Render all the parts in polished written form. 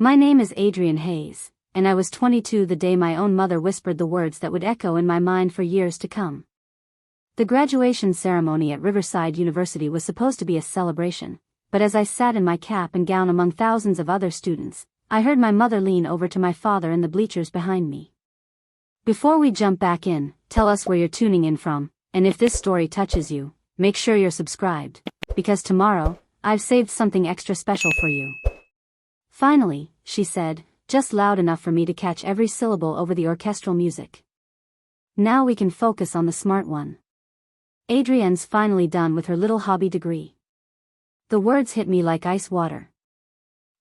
My name is Adrienne Hayes, and I was 22 the day my own mother whispered the words that would echo in my mind for years to come. The graduation ceremony at Riverside University was supposed to be a celebration, but as I sat in my cap and gown among thousands of other students, I heard my mother lean over to my father in the bleachers behind me. Before we jump back in, tell us where you're tuning in from, and if this story touches you, make sure you're subscribed, because tomorrow, I've saved something extra special for you. Finally, she said, just loud enough for me to catch every syllable over the orchestral music. Now we can focus on the smart one. Adrienne's finally done with her little hobby degree. The words hit me like ice water.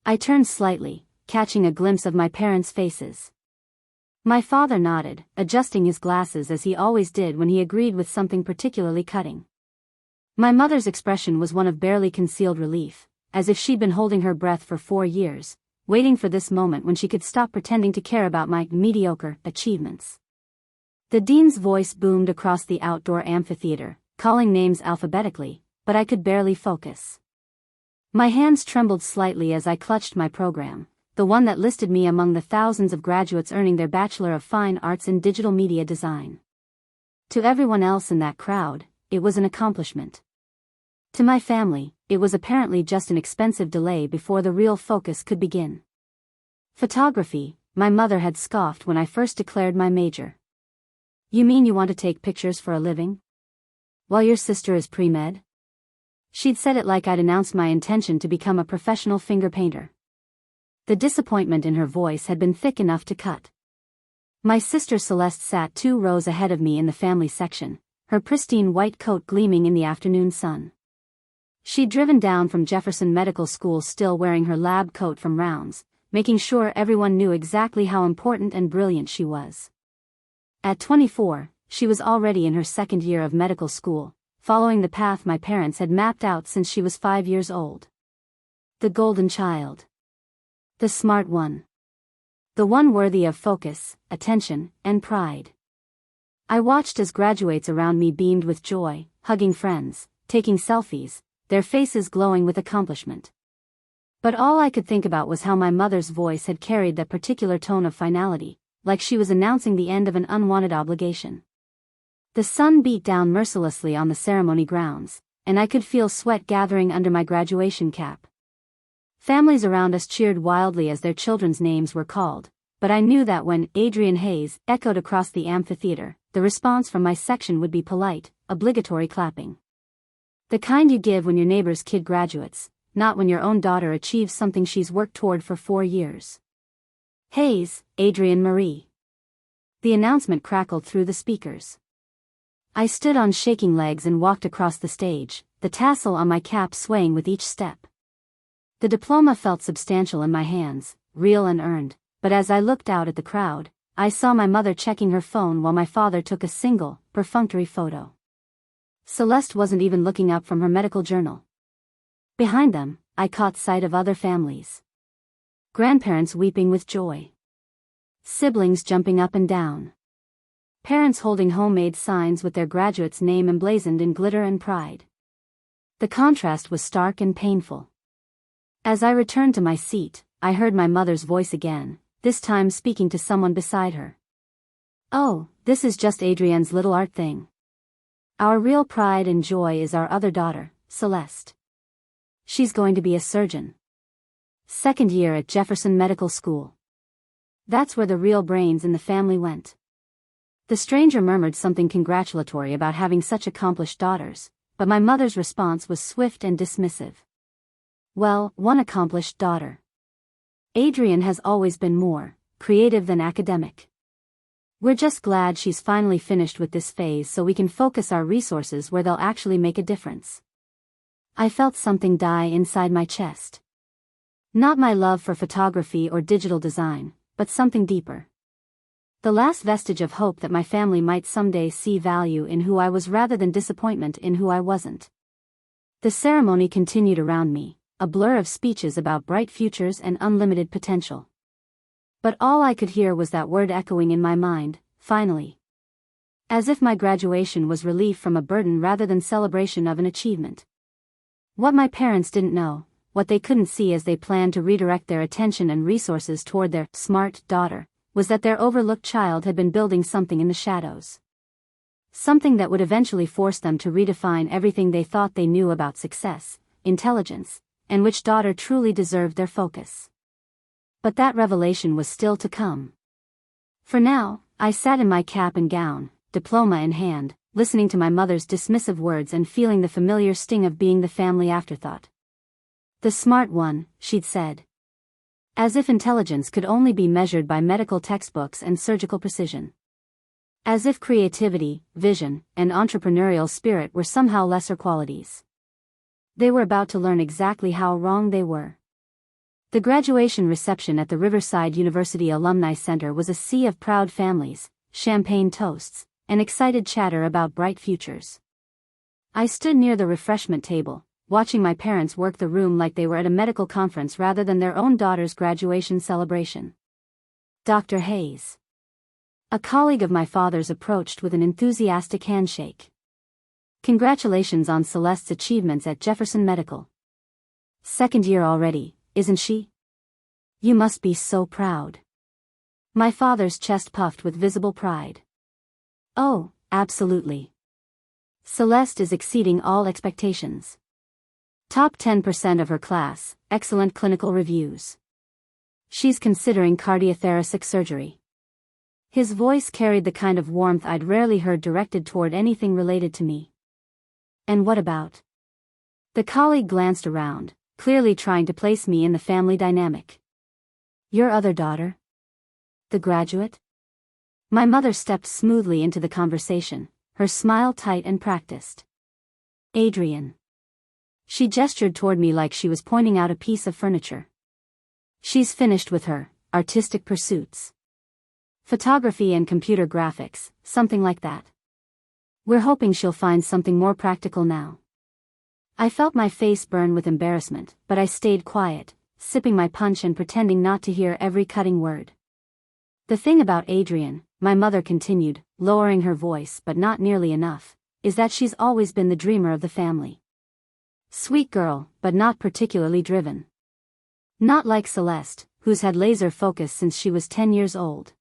I turned slightly, catching a glimpse of my parents' faces. My father nodded, adjusting his glasses as he always did when he agreed with something particularly cutting. My mother's expression was one of barely concealed relief, as if she'd been holding her breath for 4 years, waiting for this moment when she could stop pretending to care about my mediocre achievements. The dean's voice boomed across the outdoor amphitheater, calling names alphabetically, but I could barely focus. My hands trembled slightly as I clutched my program, the one that listed me among the thousands of graduates earning their Bachelor of Fine Arts in Digital Media Design. To everyone else in that crowd, it was an accomplishment. To my family, it was apparently just an expensive delay before the real focus could begin. Photography, my mother had scoffed when I first declared my major. You mean you want to take pictures for a living? While your sister is pre-med? She'd said it like I'd announced my intention to become a professional finger painter. The disappointment in her voice had been thick enough to cut. My sister Celeste sat 2 rows ahead of me in the family section, her pristine white coat gleaming in the afternoon sun. She'd driven down from Jefferson Medical School still wearing her lab coat from rounds, making sure everyone knew exactly how important and brilliant she was. At 24, she was already in her 2nd year of medical school, following the path my parents had mapped out since she was 5 years old. The golden child. The smart one. The one worthy of focus, attention, and pride. I watched as graduates around me beamed with joy, hugging friends, taking selfies, their faces glowing with accomplishment. But all I could think about was how my mother's voice had carried that particular tone of finality, like she was announcing the end of an unwanted obligation. The sun beat down mercilessly on the ceremony grounds, and I could feel sweat gathering under my graduation cap. Families around us cheered wildly as their children's names were called, but I knew that when Adrienne Hayes echoed across the amphitheater, the response from my section would be polite, obligatory clapping. The kind you give when your neighbor's kid graduates, not when your own daughter achieves something she's worked toward for 4 years. Hayes, Adrienne Marie. The announcement crackled through the speakers. I stood on shaking legs and walked across the stage, the tassel on my cap swaying with each step. The diploma felt substantial in my hands, real and earned, but as I looked out at the crowd, I saw my mother checking her phone while my father took a single, perfunctory photo. Celeste wasn't even looking up from her medical journal. Behind them, I caught sight of other families. Grandparents weeping with joy. Siblings jumping up and down. Parents holding homemade signs with their graduate's name emblazoned in glitter and pride. The contrast was stark and painful. As I returned to my seat, I heard my mother's voice again, this time speaking to someone beside her. Oh, this is just Adrienne's little art thing. Our real pride and joy is our other daughter, Celeste. She's going to be a surgeon. 2nd year at Jefferson Medical School. That's where the real brains in the family went. The stranger murmured something congratulatory about having such accomplished daughters, but my mother's response was swift and dismissive. Well, one accomplished daughter. Adrienne has always been more creative than academic. We're just glad she's finally finished with this phase so we can focus our resources where they'll actually make a difference. I felt something die inside my chest. Not my love for photography or digital design, but something deeper. The last vestige of hope that my family might someday see value in who I was rather than disappointment in who I wasn't. The ceremony continued around me, a blur of speeches about bright futures and unlimited potential. But all I could hear was that word echoing in my mind, finally. As if my graduation was relief from a burden rather than celebration of an achievement. What my parents didn't know, what they couldn't see as they planned to redirect their attention and resources toward their smart daughter, was that their overlooked child had been building something in the shadows. Something that would eventually force them to redefine everything they thought they knew about success, intelligence, and which daughter truly deserved their focus. But that revelation was still to come. For now, I sat in my cap and gown, diploma in hand, listening to my mother's dismissive words and feeling the familiar sting of being the family afterthought. The smart one, she'd said. As if intelligence could only be measured by medical textbooks and surgical precision. As if creativity, vision, and entrepreneurial spirit were somehow lesser qualities. They were about to learn exactly how wrong they were. The graduation reception at the Riverside University Alumni Center was a sea of proud families, champagne toasts, and excited chatter about bright futures. I stood near the refreshment table, watching my parents work the room like they were at a medical conference rather than their own daughter's graduation celebration. Dr. Hayes. A colleague of my father's approached with an enthusiastic handshake. Congratulations on Celeste's achievements at Jefferson Medical. Second year already, isn't she? You must be so proud. My father's chest puffed with visible pride. Oh, absolutely. Celeste is exceeding all expectations. Top 10% of her class, excellent clinical reviews. She's considering cardiothoracic surgery. His voice carried the kind of warmth I'd rarely heard directed toward anything related to me. And what about? The colleague glanced around, clearly trying to place me in the family dynamic. Your other daughter? The graduate? My mother stepped smoothly into the conversation, her smile tight and practiced. Adrienne. She gestured toward me like she was pointing out a piece of furniture. She's finished with her artistic pursuits. Photography and computer graphics, something like that. We're hoping she'll find something more practical now. I felt my face burn with embarrassment, but I stayed quiet, sipping my punch and pretending not to hear every cutting word. The thing about Adrienne, my mother continued, lowering her voice but not nearly enough, is that she's always been the dreamer of the family. Sweet girl, but not particularly driven. Not like Celeste, who's had laser focus since she was 10 years old.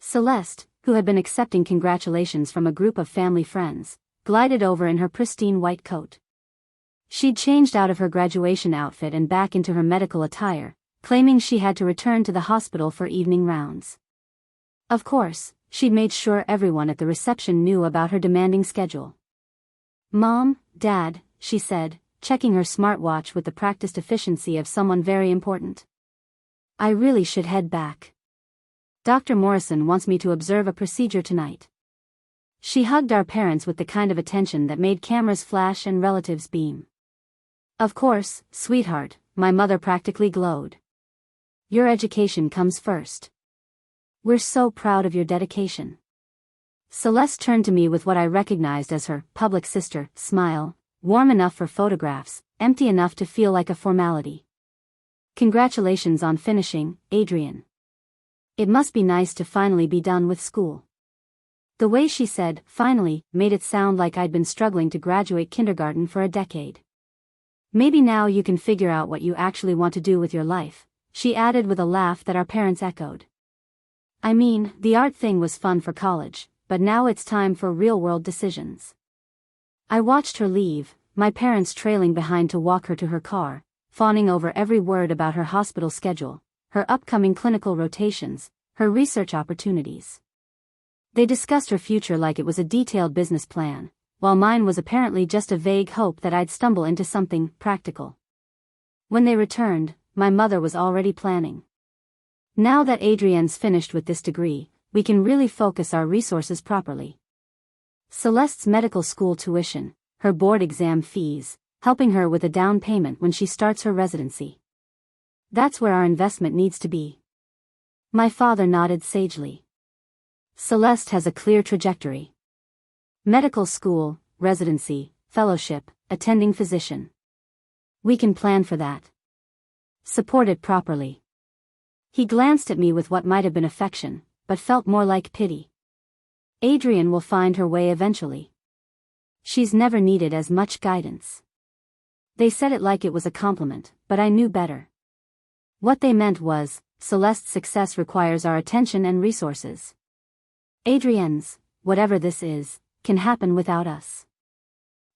Celeste, who had been accepting congratulations from a group of family friends, glided over in her pristine white coat. She'd changed out of her graduation outfit and back into her medical attire, claiming she had to return to the hospital for evening rounds. Of course, she'd made sure everyone at the reception knew about her demanding schedule. Mom, Dad, she said, checking her smartwatch with the practiced efficiency of someone very important. I really should head back. Dr. Morrison wants me to observe a procedure tonight. She hugged our parents with the kind of attention that made cameras flash and relatives beam. Of course, sweetheart, my mother practically glowed. Your education comes first. We're so proud of your dedication. Celeste turned to me with what I recognized as her public sister smile, warm enough for photographs, empty enough to feel like a formality. Congratulations on finishing, Adrienne. It must be nice to finally be done with school. The way she said, finally, made it sound like I'd been struggling to graduate kindergarten for a decade. Maybe now you can figure out what you actually want to do with your life, she added with a laugh that our parents echoed. I mean, the art thing was fun for college, but now it's time for real-world decisions. I watched her leave, my parents trailing behind to walk her to her car, fawning over every word about her hospital schedule, her upcoming clinical rotations, her research opportunities. They discussed her future like it was a detailed business plan, while mine was apparently just a vague hope that I'd stumble into something practical. When they returned, my mother was already planning. Now that Adrienne's finished with this degree, we can really focus our resources properly. Celeste's medical school tuition, her board exam fees, helping her with a down payment when she starts her residency. That's where our investment needs to be. My father nodded sagely. Celeste has a clear trajectory. Medical school, residency, fellowship, attending physician. We can plan for that. Support it properly. He glanced at me with what might have been affection, but felt more like pity. Adrienne will find her way eventually. She's never needed as much guidance. They said it like it was a compliment, but I knew better. What they meant was, Celeste's success requires our attention and resources. Adrienne's, whatever this is, can happen without us.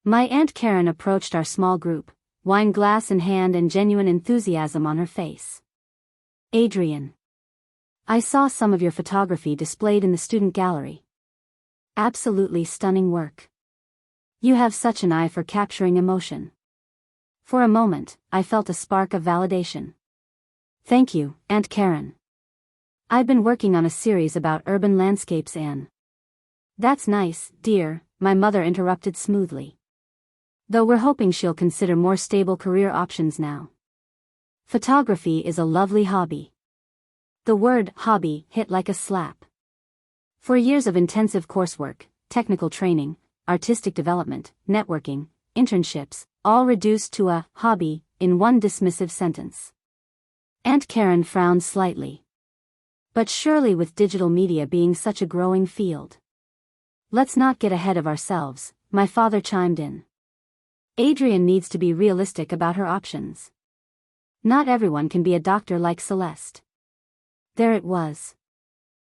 My Aunt Karen approached our small group, wine glass in hand and genuine enthusiasm on her face. Adrienne, I saw some of your photography displayed in the student gallery. Absolutely stunning work. You have such an eye for capturing emotion. For a moment, I felt a spark of validation. Thank you, Aunt Karen. I've been working on a series about urban landscapes and... That's nice, dear, my mother interrupted smoothly. Though we're hoping she'll consider more stable career options now. Photography is a lovely hobby. The word hobby hit like a slap. For years of intensive coursework, technical training, artistic development, networking, internships, all reduced to a hobby in one dismissive sentence. Aunt Karen frowned slightly. But surely with digital media being such a growing field. Let's not get ahead of ourselves, my father chimed in. Adrienne needs to be realistic about her options. Not everyone can be a doctor like Celeste. There it was.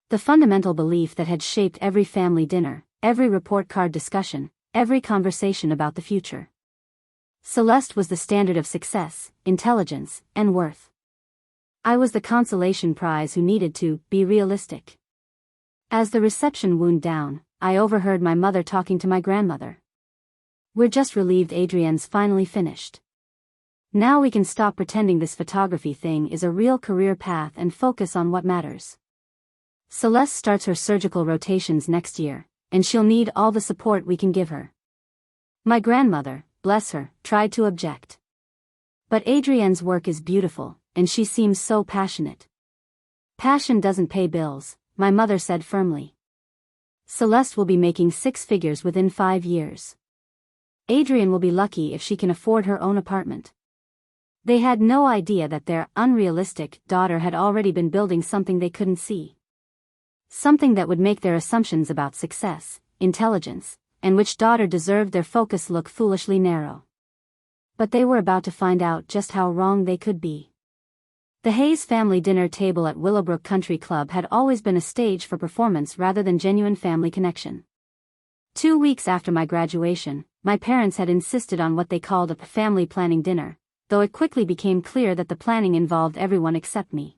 The fundamental belief that had shaped every family dinner, every report card discussion, every conversation about the future. Celeste was the standard of success, intelligence, and worth. I was the consolation prize who needed to be realistic. As the reception wound down, I overheard my mother talking to my grandmother. We're just relieved Adrienne's finally finished. Now we can stop pretending this photography thing is a real career path and focus on what matters. Celeste starts her surgical rotations next year, and she'll need all the support we can give her. My grandmother, bless her, tried to object. But Adrienne's work is beautiful, and she seems so passionate. Passion doesn't pay bills, my mother said firmly. Celeste will be making 6 figures within 5 years. Adrienne will be lucky if she can afford her own apartment. They had no idea that their unrealistic daughter had already been building something they couldn't see. Something that would make their assumptions about success, intelligence, and which daughter deserved their focus look foolishly narrow. But they were about to find out just how wrong they could be. The Hayes family dinner table at Willowbrook Country Club had always been a stage for performance rather than genuine family connection. 2 weeks after my graduation, my parents had insisted on what they called a family planning dinner, though it quickly became clear that the planning involved everyone except me.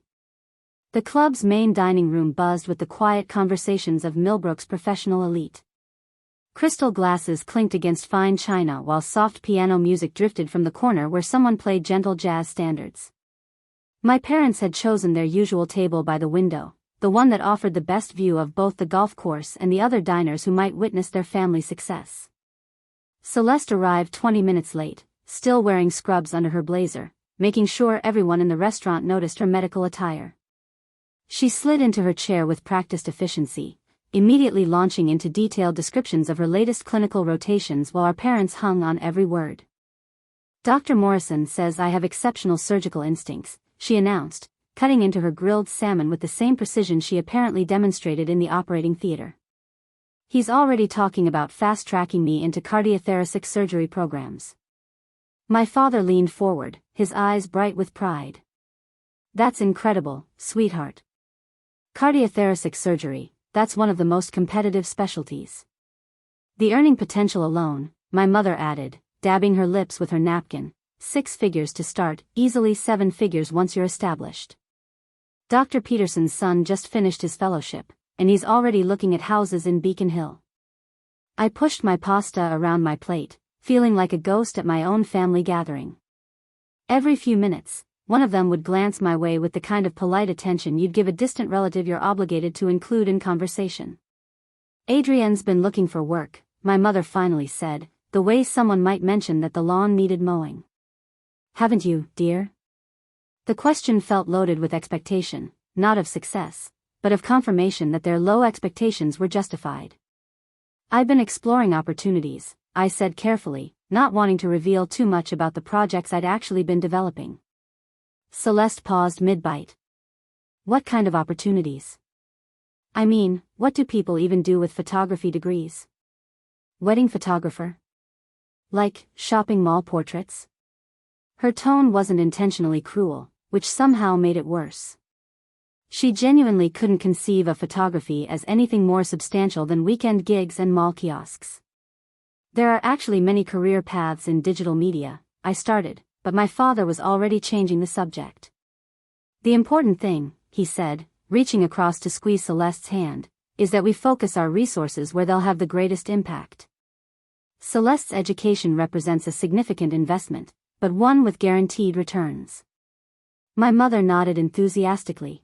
The club's main dining room buzzed with the quiet conversations of Millbrook's professional elite. Crystal glasses clinked against fine china while soft piano music drifted from the corner where someone played gentle jazz standards. My parents had chosen their usual table by the window, the one that offered the best view of both the golf course and the other diners who might witness their family success. Celeste arrived 20 minutes late, still wearing scrubs under her blazer, making sure everyone in the restaurant noticed her medical attire. She slid into her chair with practiced efficiency, immediately launching into detailed descriptions of her latest clinical rotations while our parents hung on every word. Dr. Morrison says I have exceptional surgical instincts, she announced, cutting into her grilled salmon with the same precision she apparently demonstrated in the operating theater. He's already talking about fast-tracking me into cardiothoracic surgery programs. My father leaned forward, his eyes bright with pride. That's incredible, sweetheart. Cardiothoracic surgery, that's one of the most competitive specialties. The earning potential alone, my mother added, dabbing her lips with her napkin, 6 figures to start, easily 7 figures once you're established. Dr. Peterson's son just finished his fellowship, and he's already looking at houses in Beacon Hill. I pushed my pasta around my plate, feeling like a ghost at my own family gathering. Every few minutes, one of them would glance my way with the kind of polite attention you'd give a distant relative you're obligated to include in conversation. Adrienne's been looking for work, my mother finally said, the way someone might mention that the lawn needed mowing. Haven't you, dear? The question felt loaded with expectation, not of success, but of confirmation that their low expectations were justified. I've been exploring opportunities, I said carefully, not wanting to reveal too much about the projects I'd actually been developing. Celeste paused mid-bite. What kind of opportunities? I mean, what do people even do with photography degrees? Wedding photographer? Like, shopping mall portraits? Her tone wasn't intentionally cruel, which somehow made it worse. She genuinely couldn't conceive of photography as anything more substantial than weekend gigs and mall kiosks. There are actually many career paths in digital media, I started, but my father was already changing the subject. The important thing, he said, reaching across to squeeze Celeste's hand, is that we focus our resources where they'll have the greatest impact. Celeste's education represents a significant investment, but one with guaranteed returns. My mother nodded enthusiastically.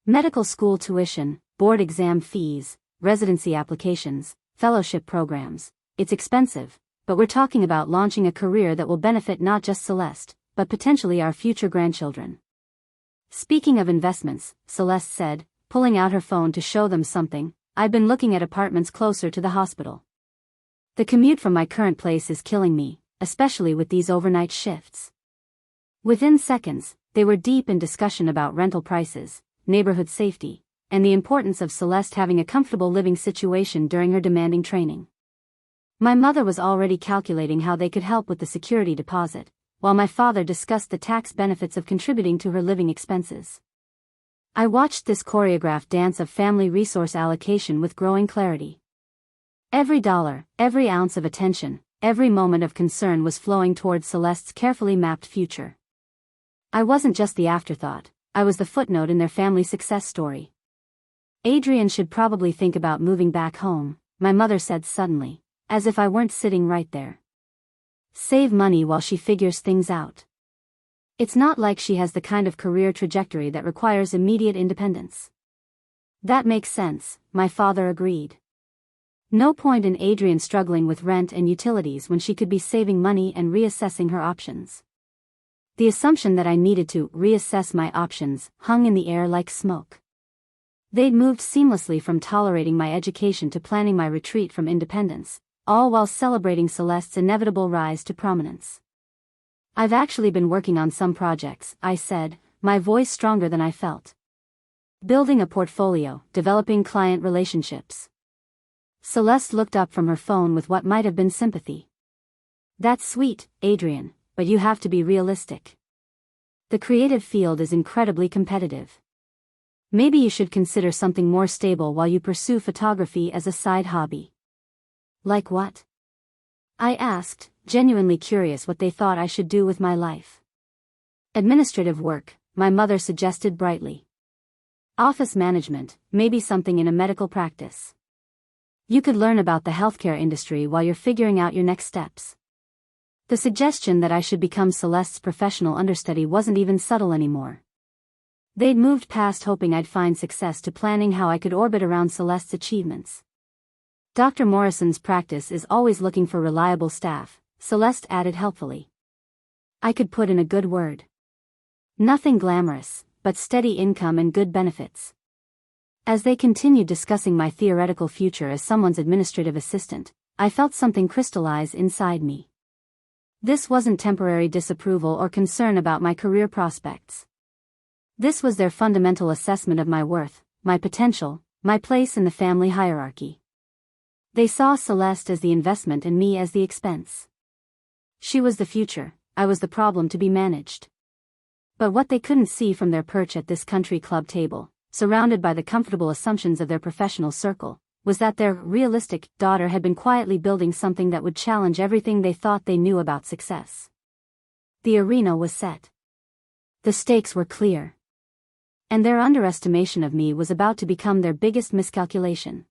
Medical school tuition, board exam fees, residency applications, fellowship programs, it's expensive, but we're talking about launching a career that will benefit not just Celeste, but potentially our future grandchildren. Speaking of investments, Celeste said, pulling out her phone to show them something, I've been looking at apartments closer to the hospital. The commute from my current place is killing me, especially with these overnight shifts. Within seconds, they were deep in discussion about rental prices, neighborhood safety, and the importance of Celeste having a comfortable living situation during her demanding training. My mother was already calculating how they could help with the security deposit, while my father discussed the tax benefits of contributing to her living expenses. I watched this choreographed dance of family resource allocation with growing clarity. Every dollar, every ounce of attention, every moment of concern was flowing towards Celeste's carefully mapped future. I wasn't just the afterthought, I was the footnote in their family success story. Adrienne should probably think about moving back home, my mother said suddenly, as if I weren't sitting right there. Save money while she figures things out. It's not like she has the kind of career trajectory that requires immediate independence. That makes sense, my father agreed. No point in Adrienne struggling with rent and utilities when she could be saving money and reassessing her options. The assumption that I needed to reassess my options hung in the air like smoke. They'd moved seamlessly from tolerating my education to planning my retreat from independence, all while celebrating Celeste's inevitable rise to prominence. I've actually been working on some projects, I said, my voice stronger than I felt. Building a portfolio, developing client relationships. Celeste looked up from her phone with what might have been sympathy. That's sweet, Adrienne, but you have to be realistic. The creative field is incredibly competitive. Maybe you should consider something more stable while you pursue photography as a side hobby. Like what? I asked, genuinely curious what they thought I should do with my life. Administrative work, my mother suggested brightly. Office management, maybe something in a medical practice. You could learn about the healthcare industry while you're figuring out your next steps. The suggestion that I should become Celeste's professional understudy wasn't even subtle anymore. They'd moved past hoping I'd find success to planning how I could orbit around Celeste's achievements. Dr. Morrison's practice is always looking for reliable staff, Celeste added helpfully. I could put in a good word. Nothing glamorous, but steady income and good benefits. As they continued discussing my theoretical future as someone's administrative assistant, I felt something crystallize inside me. This wasn't temporary disapproval or concern about my career prospects. This was their fundamental assessment of my worth, my potential, my place in the family hierarchy. They saw Celeste as the investment and me as the expense. She was the future, I was the problem to be managed. But what they couldn't see from their perch at this country club table, surrounded by the comfortable assumptions of their professional circle, was that their realistic daughter had been quietly building something that would challenge everything they thought they knew about success. The arena was set. The stakes were clear. And their underestimation of me was about to become their biggest miscalculation.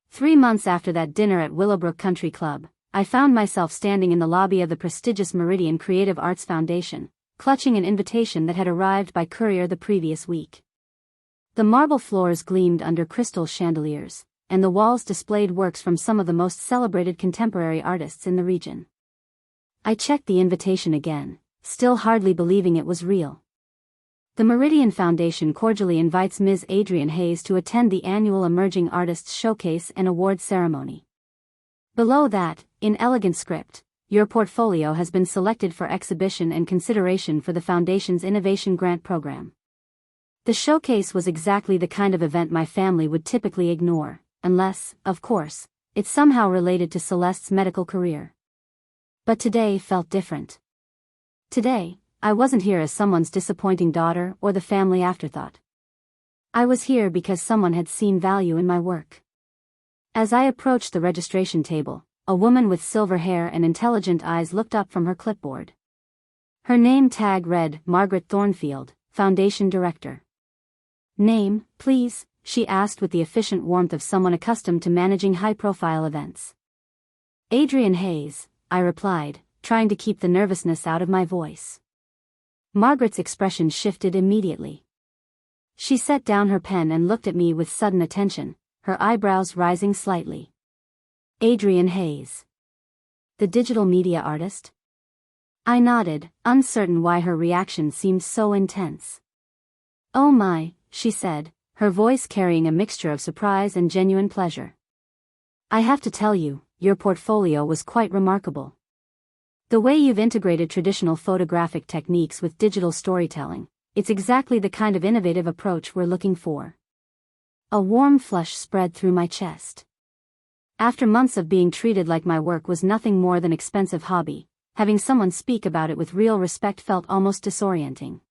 3 months after that dinner at Willowbrook Country Club, I found myself standing in the lobby of the prestigious Meridian Creative Arts Foundation, clutching an invitation that had arrived by courier the previous week. The marble floors gleamed under crystal chandeliers, and the walls displayed works from some of the most celebrated contemporary artists in the region. I checked the invitation again, still hardly believing it was real. The Meridian Foundation cordially invites Ms. Adrienne Hayes to attend the annual Emerging Artists Showcase and Award Ceremony. Below that, in elegant script, your portfolio has been selected for exhibition and consideration for the Foundation's Innovation Grant Program. The showcase was exactly the kind of event my family would typically ignore, unless, of course, it somehow related to Celeste's medical career. But today felt different. Today, I wasn't here as someone's disappointing daughter or the family afterthought. I was here because someone had seen value in my work. As I approached the registration table, a woman with silver hair and intelligent eyes looked up from her clipboard. Her name tag read, Margaret Thornfield, Foundation Director. Name, please, she asked with the efficient warmth of someone accustomed to managing high-profile events. Adrienne Hayes, I replied, trying to keep the nervousness out of my voice. Margaret's expression shifted immediately. She set down her pen and looked at me with sudden attention, her eyebrows rising slightly. Adrienne Hayes. The digital media artist? I nodded, uncertain why her reaction seemed so intense. Oh my, she said, her voice carrying a mixture of surprise and genuine pleasure. I have to tell you, your portfolio was quite remarkable. The way you've integrated traditional photographic techniques with digital storytelling, it's exactly the kind of innovative approach we're looking for. A warm flush spread through my chest. After months of being treated like my work was nothing more than expensive hobby, having someone speak about it with real respect felt almost disorienting.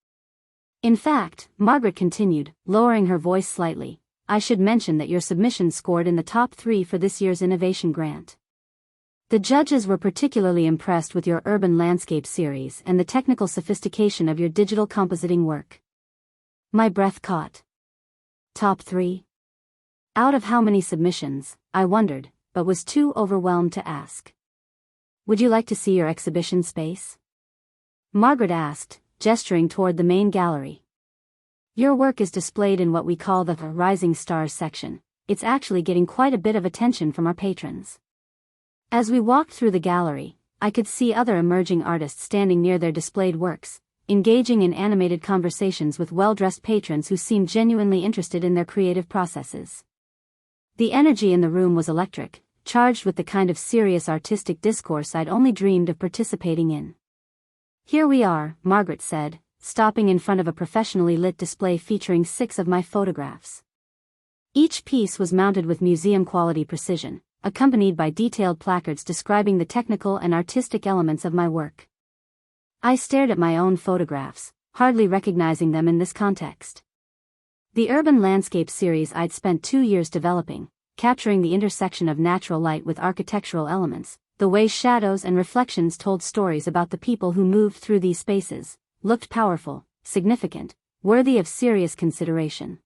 In fact, Margaret continued, lowering her voice slightly, I should mention that your submission scored in the top 3 for this year's innovation grant. The judges were particularly impressed with your urban landscape series and the technical sophistication of your digital compositing work. My breath caught. Top 3? Out of how many submissions, I wondered, but was too overwhelmed to ask. Would you like to see your exhibition space? Margaret asked, gesturing toward the main gallery. Your work is displayed in what we call the Rising Stars section. It's actually getting quite a bit of attention from our patrons. As we walked through the gallery, I could see other emerging artists standing near their displayed works, engaging in animated conversations with well-dressed patrons who seemed genuinely interested in their creative processes. The energy in the room was electric, charged with the kind of serious artistic discourse I'd only dreamed of participating in. Here we are, Margaret said, stopping in front of a professionally lit display featuring 6 of my photographs. Each piece was mounted with museum-quality precision, accompanied by detailed placards describing the technical and artistic elements of my work. I stared at my own photographs, hardly recognizing them in this context. The urban landscape series I'd spent 2 years developing, capturing the intersection of natural light with architectural elements, the way shadows and reflections told stories about the people who moved through these spaces, looked powerful, significant, worthy of serious consideration.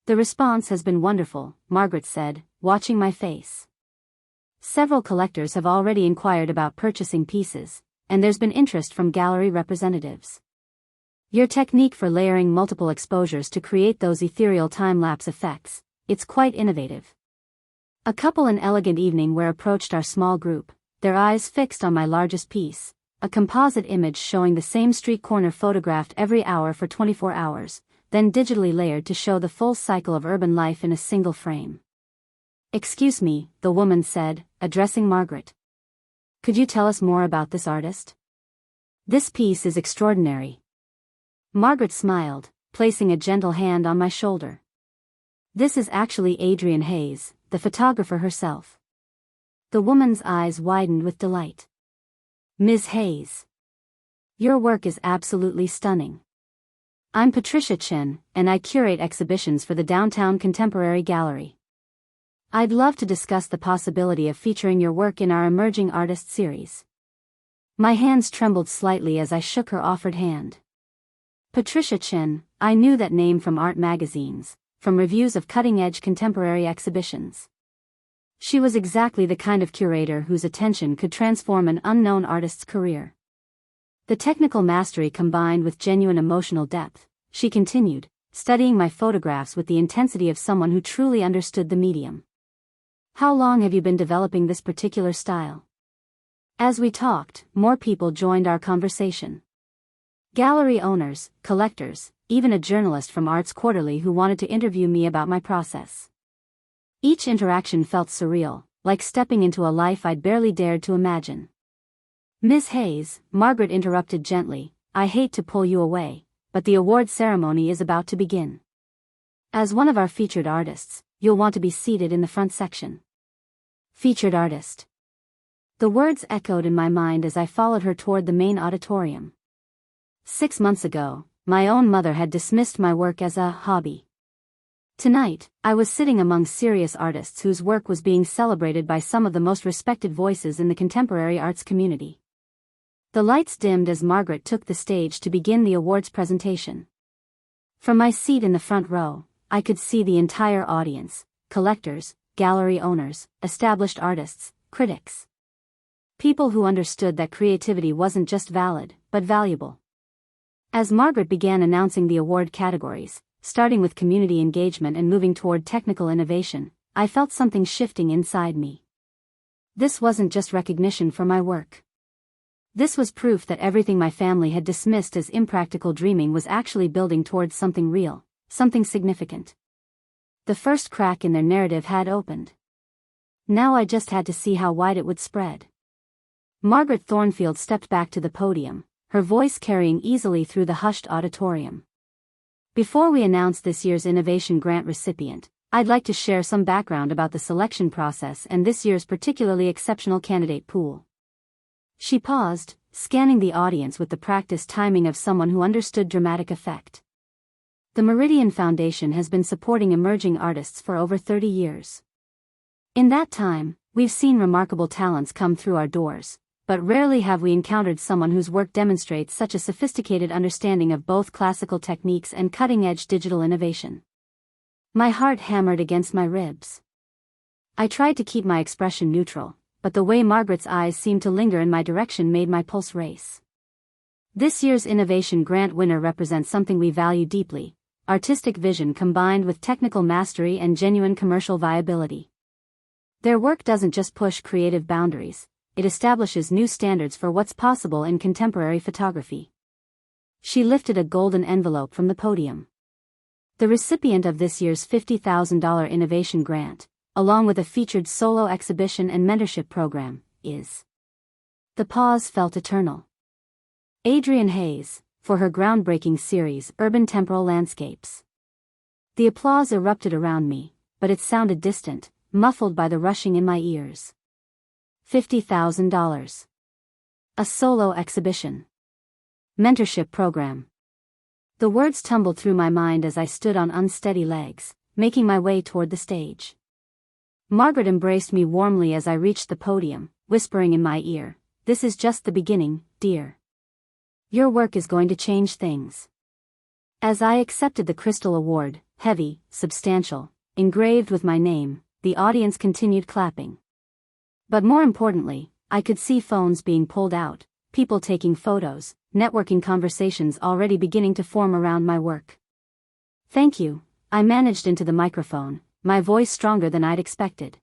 The response has been wonderful, Margaret said, watching my face. Several collectors have already inquired about purchasing pieces, and there's been interest from gallery representatives. Your technique for layering multiple exposures to create those ethereal time-lapse effects, it's quite innovative. A couple in elegant evening wear approached our small group, their eyes fixed on my largest piece, a composite image showing the same street corner photographed every hour for 24 hours, then digitally layered to show the full cycle of urban life in a single frame. Excuse me, the woman said, addressing Margaret. Could you tell us more about this artist? This piece is extraordinary. Margaret smiled, placing a gentle hand on my shoulder. This is actually Adrienne Hayes, the photographer herself. The woman's eyes widened with delight. Ms. Hayes. Your work is absolutely stunning. I'm Patricia Chen, and I curate exhibitions for the Downtown Contemporary Gallery. I'd love to discuss the possibility of featuring your work in our Emerging Artist series. My hands trembled slightly as I shook her offered hand. Patricia Chen, I knew that name from art magazines, from reviews of cutting-edge contemporary exhibitions. She was exactly the kind of curator whose attention could transform an unknown artist's career. The technical mastery combined with genuine emotional depth, she continued, studying my photographs with the intensity of someone who truly understood the medium. How long have you been developing this particular style? As we talked, more people joined our conversation. Gallery owners, collectors, even a journalist from Arts Quarterly who wanted to interview me about my process. Each interaction felt surreal, like stepping into a life I'd barely dared to imagine. Ms. Hayes, Margaret interrupted gently, I hate to pull you away, but the award ceremony is about to begin. As one of our featured artists, you'll want to be seated in the front section. Featured artist. The words echoed in my mind as I followed her toward the main auditorium. 6 months ago, my own mother had dismissed my work as a hobby. Tonight, I was sitting among serious artists whose work was being celebrated by some of the most respected voices in the contemporary arts community. The lights dimmed as Margaret took the stage to begin the awards presentation. From my seat in the front row, I could see the entire audience: collectors, gallery owners, established artists, critics. People who understood that creativity wasn't just valid, but valuable. As Margaret began announcing the award categories, starting with community engagement and moving toward technical innovation, I felt something shifting inside me. This wasn't just recognition for my work. This was proof that everything my family had dismissed as impractical dreaming was actually building towards something real, something significant. The first crack in their narrative had opened. Now I just had to see how wide it would spread. Margaret Thornfield stepped back to the podium, her voice carrying easily through the hushed auditorium. Before we announce this year's Innovation Grant recipient, I'd like to share some background about the selection process and this year's particularly exceptional candidate pool. She paused, scanning the audience with the practiced timing of someone who understood dramatic effect. The Meridian Foundation has been supporting emerging artists for over 30 years. In that time, we've seen remarkable talents come through our doors, but rarely have we encountered someone whose work demonstrates such a sophisticated understanding of both classical techniques and cutting-edge digital innovation. My heart hammered against my ribs. I tried to keep my expression neutral, but the way Margaret's eyes seemed to linger in my direction made my pulse race. This year's Innovation Grant winner represents something we value deeply: artistic vision combined with technical mastery and genuine commercial viability. Their work doesn't just push creative boundaries, it establishes new standards for what's possible in contemporary photography. She lifted a golden envelope from the podium. The recipient of this year's $50,000 Innovation Grant, along with a featured solo exhibition and mentorship program, is... The pause felt eternal. Adrienne Hayes, for her groundbreaking series Urban Temporal Landscapes. The applause erupted around me, but it sounded distant, muffled by the rushing in my ears. $50,000. A solo exhibition. Mentorship program. The words tumbled through my mind as I stood on unsteady legs, making my way toward the stage. Margaret embraced me warmly as I reached the podium, whispering in my ear, "This is just the beginning, dear. Your work is going to change things." As I accepted the Crystal Award, heavy, substantial, engraved with my name, the audience continued clapping. But more importantly, I could see phones being pulled out, people taking photos, networking conversations already beginning to form around my work. "Thank you," I managed into the microphone, my voice stronger than I'd expected.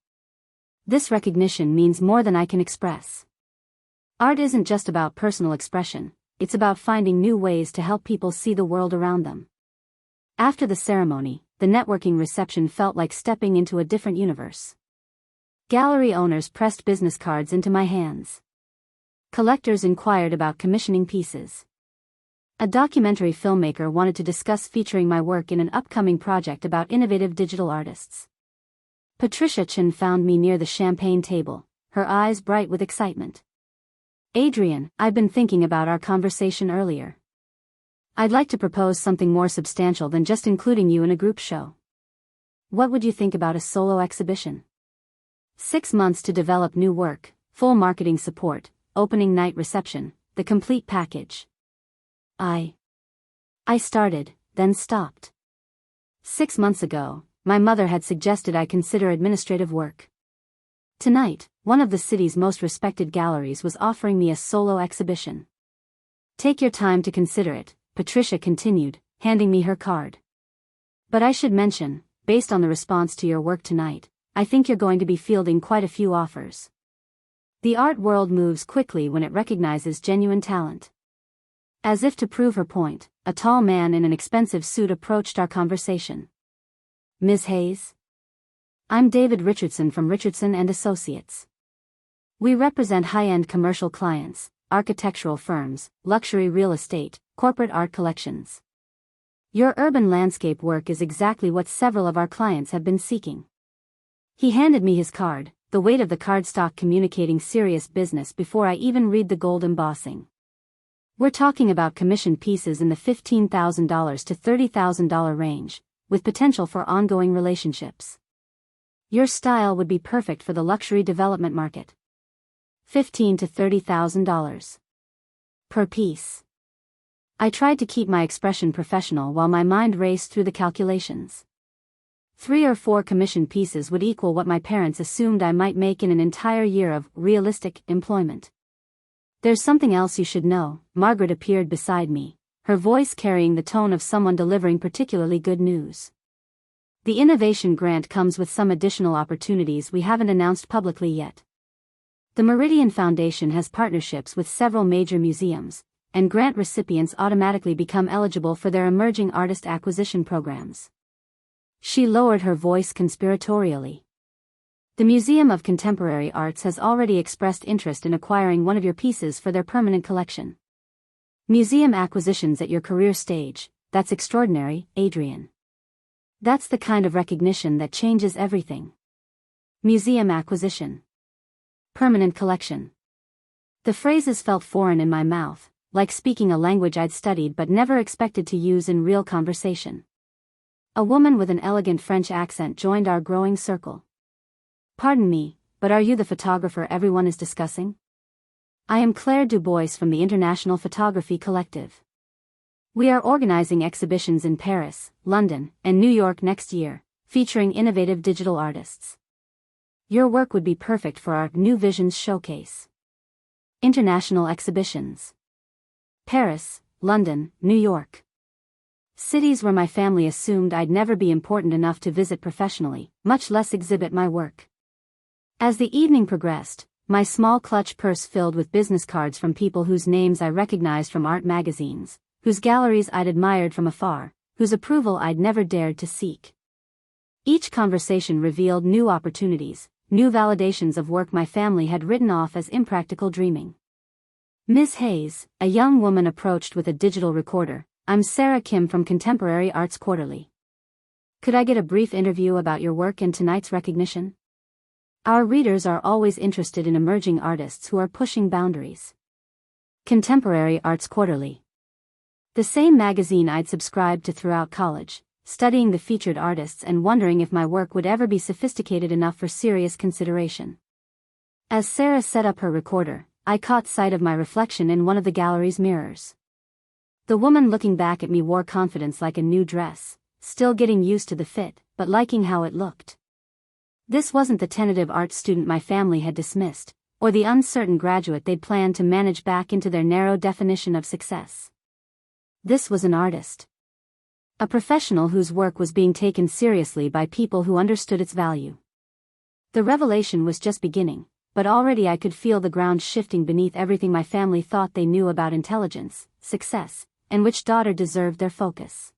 "This recognition means more than I can express. Art isn't just about personal expression, it's about finding new ways to help people see the world around them." After the ceremony, the networking reception felt like stepping into a different universe. Gallery owners pressed business cards into my hands. Collectors inquired about commissioning pieces. A documentary filmmaker wanted to discuss featuring my work in an upcoming project about innovative digital artists. Patricia Chen found me near the champagne table, her eyes bright with excitement. "Adrienne, I've been thinking about our conversation earlier. I'd like to propose something more substantial than just including you in a group show. What would you think about a solo exhibition? 6 months to develop new work, full marketing support, opening night reception, the complete package." I started, then stopped. 6 months ago, my mother had suggested I consider administrative work. Tonight, one of the city's most respected galleries was offering me a solo exhibition. "Take your time to consider it," Patricia continued, handing me her card. "But I should mention, based on the response to your work tonight, I think you're going to be fielding quite a few offers." The art world moves quickly when it recognizes genuine talent. As if to prove her point, a tall man in an expensive suit approached our conversation. "Ms. Hayes? I'm David Richardson from Richardson & Associates. We represent high-end commercial clients, architectural firms, luxury real estate, corporate art collections. Your urban landscape work is exactly what several of our clients have been seeking." He handed me his card, the weight of the cardstock communicating serious business before I even read the gold embossing. We're talking about commissioned pieces in the $15,000 to $30,000 range, with potential for ongoing relationships. Your style would be perfect for the luxury development market. $15,000 to $30,000 per piece. I tried to keep my expression professional while my mind raced through the calculations. 3 or 4 commissioned pieces would equal what my parents assumed I might make in an entire year of realistic employment. There's something else you should know. Margaret appeared beside me, her voice carrying the tone of someone delivering particularly good news. The innovation grant comes with some additional opportunities we haven't announced publicly yet. The Meridian Foundation has partnerships with several major museums, and grant recipients automatically become eligible for their emerging artist acquisition programs. She lowered her voice conspiratorially. The Museum of Contemporary Arts has already expressed interest in acquiring one of your pieces for their permanent collection. Museum acquisitions at your career stage, that's extraordinary, Adrienne. That's the kind of recognition that changes everything. Museum acquisition. Permanent collection. The phrases felt foreign in my mouth, like speaking a language I'd studied but never expected to use in real conversation. A woman with an elegant French accent joined our growing circle. Pardon me, but are you the photographer everyone is discussing? I am Claire Dubois from the International Photography Collective. We are organizing exhibitions in Paris, London, and New York next year, featuring innovative digital artists. Your work would be perfect for our New Visions showcase. International exhibitions. Paris, London, New York. Cities where my family assumed I'd never be important enough to visit professionally, much less exhibit my work. As the evening progressed, my small clutch purse filled with business cards from people whose names I recognized from art magazines, whose galleries I'd admired from afar, whose approval I'd never dared to seek. Each conversation revealed new opportunities, new validations of work my family had written off as impractical dreaming. Ms. Hayes, a young woman approached with a digital recorder. I'm Sarah Kim from Contemporary Arts Quarterly. Could I get a brief interview about your work and tonight's recognition? Our readers are always interested in emerging artists who are pushing boundaries. Contemporary Arts Quarterly. The same magazine I'd subscribed to throughout college, studying the featured artists and wondering if my work would ever be sophisticated enough for serious consideration. As Sarah set up her recorder, I caught sight of my reflection in one of the gallery's mirrors. The woman looking back at me wore confidence like a new dress, still getting used to the fit, but liking how it looked. This wasn't the tentative art student my family had dismissed, or the uncertain graduate they'd planned to manage back into their narrow definition of success. This was an artist. A professional whose work was being taken seriously by people who understood its value. The revelation was just beginning, but already I could feel the ground shifting beneath everything my family thought they knew about intelligence, success, and which daughter deserved their focus.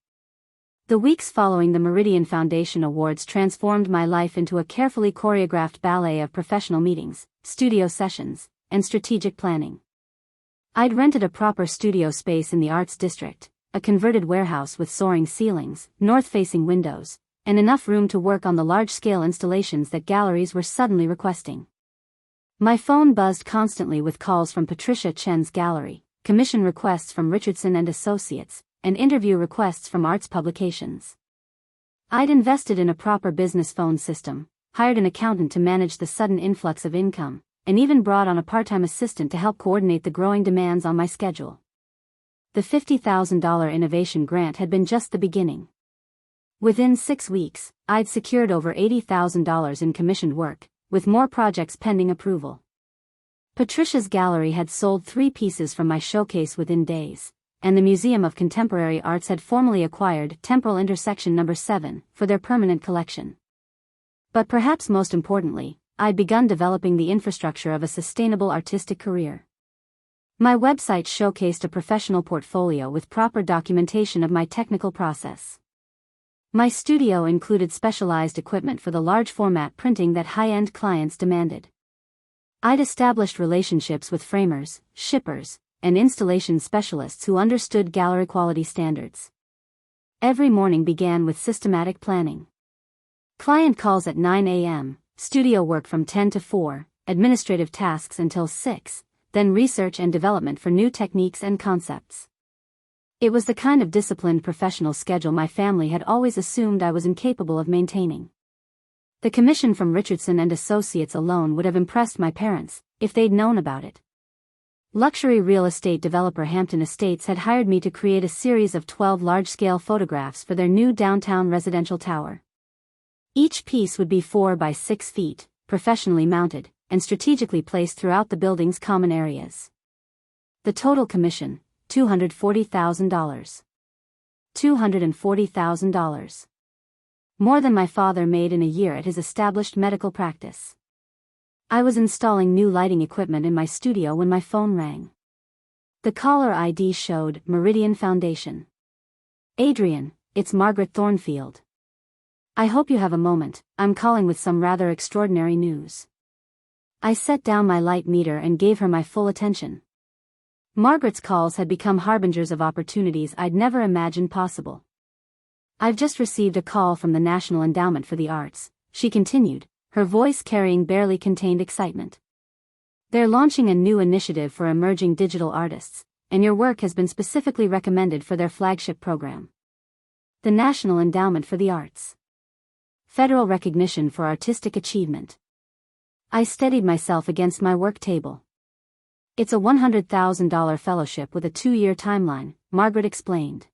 The weeks following the Meridian Foundation Awards transformed my life into a carefully choreographed ballet of professional meetings, studio sessions, and strategic planning. I'd rented a proper studio space in the Arts District, a converted warehouse with soaring ceilings, north-facing windows, and enough room to work on the large-scale installations that galleries were suddenly requesting. My phone buzzed constantly with calls from Patricia Chen's gallery, commission requests from Richardson and Associates, and interview requests from arts publications. I'd invested in a proper business phone system, hired an accountant to manage the sudden influx of income, and even brought on a part-time assistant to help coordinate the growing demands on my schedule. The $50,000 innovation grant had been just the beginning. Within 6 weeks, I'd secured over $80,000 in commissioned work, with more projects pending approval. Patricia's gallery had sold 3 pieces from my showcase within days, and the Museum of Contemporary Arts had formally acquired Temporal Intersection No. 7 for their permanent collection. But perhaps most importantly, I'd begun developing the infrastructure of a sustainable artistic career. My website showcased a professional portfolio with proper documentation of my technical process. My studio included specialized equipment for the large format printing that high-end clients demanded. I'd established relationships with framers, shippers, and installation specialists who understood gallery quality standards. Every morning began with systematic planning. Client calls at 9 a.m., studio work from 10 to 4, administrative tasks until 6, then research and development for new techniques and concepts. It was the kind of disciplined professional schedule my family had always assumed I was incapable of maintaining. The commission from Richardson and Associates alone would have impressed my parents, if they'd known about it. Luxury real estate developer Hampton Estates had hired me to create a series of 12 large-scale photographs for their new downtown residential tower. Each piece would be 4 by 6 feet, professionally mounted, and strategically placed throughout the building's common areas. The total commission, $240,000. $240,000. More than my father made in a year at his established medical practice. I was installing new lighting equipment in my studio when my phone rang. The caller ID showed Meridian Foundation. Adrienne, it's Margaret Thornfield. I hope you have a moment, I'm calling with some rather extraordinary news. I set down my light meter and gave her my full attention. Margaret's calls had become harbingers of opportunities I'd never imagined possible. I've just received a call from the National Endowment for the Arts, she continued, her voice carrying barely contained excitement. They're launching a new initiative for emerging digital artists, and your work has been specifically recommended for their flagship program. The National Endowment for the Arts. Federal recognition for artistic achievement. I steadied myself against my work table. It's a $100,000 fellowship with a 2-year timeline, Margaret explained.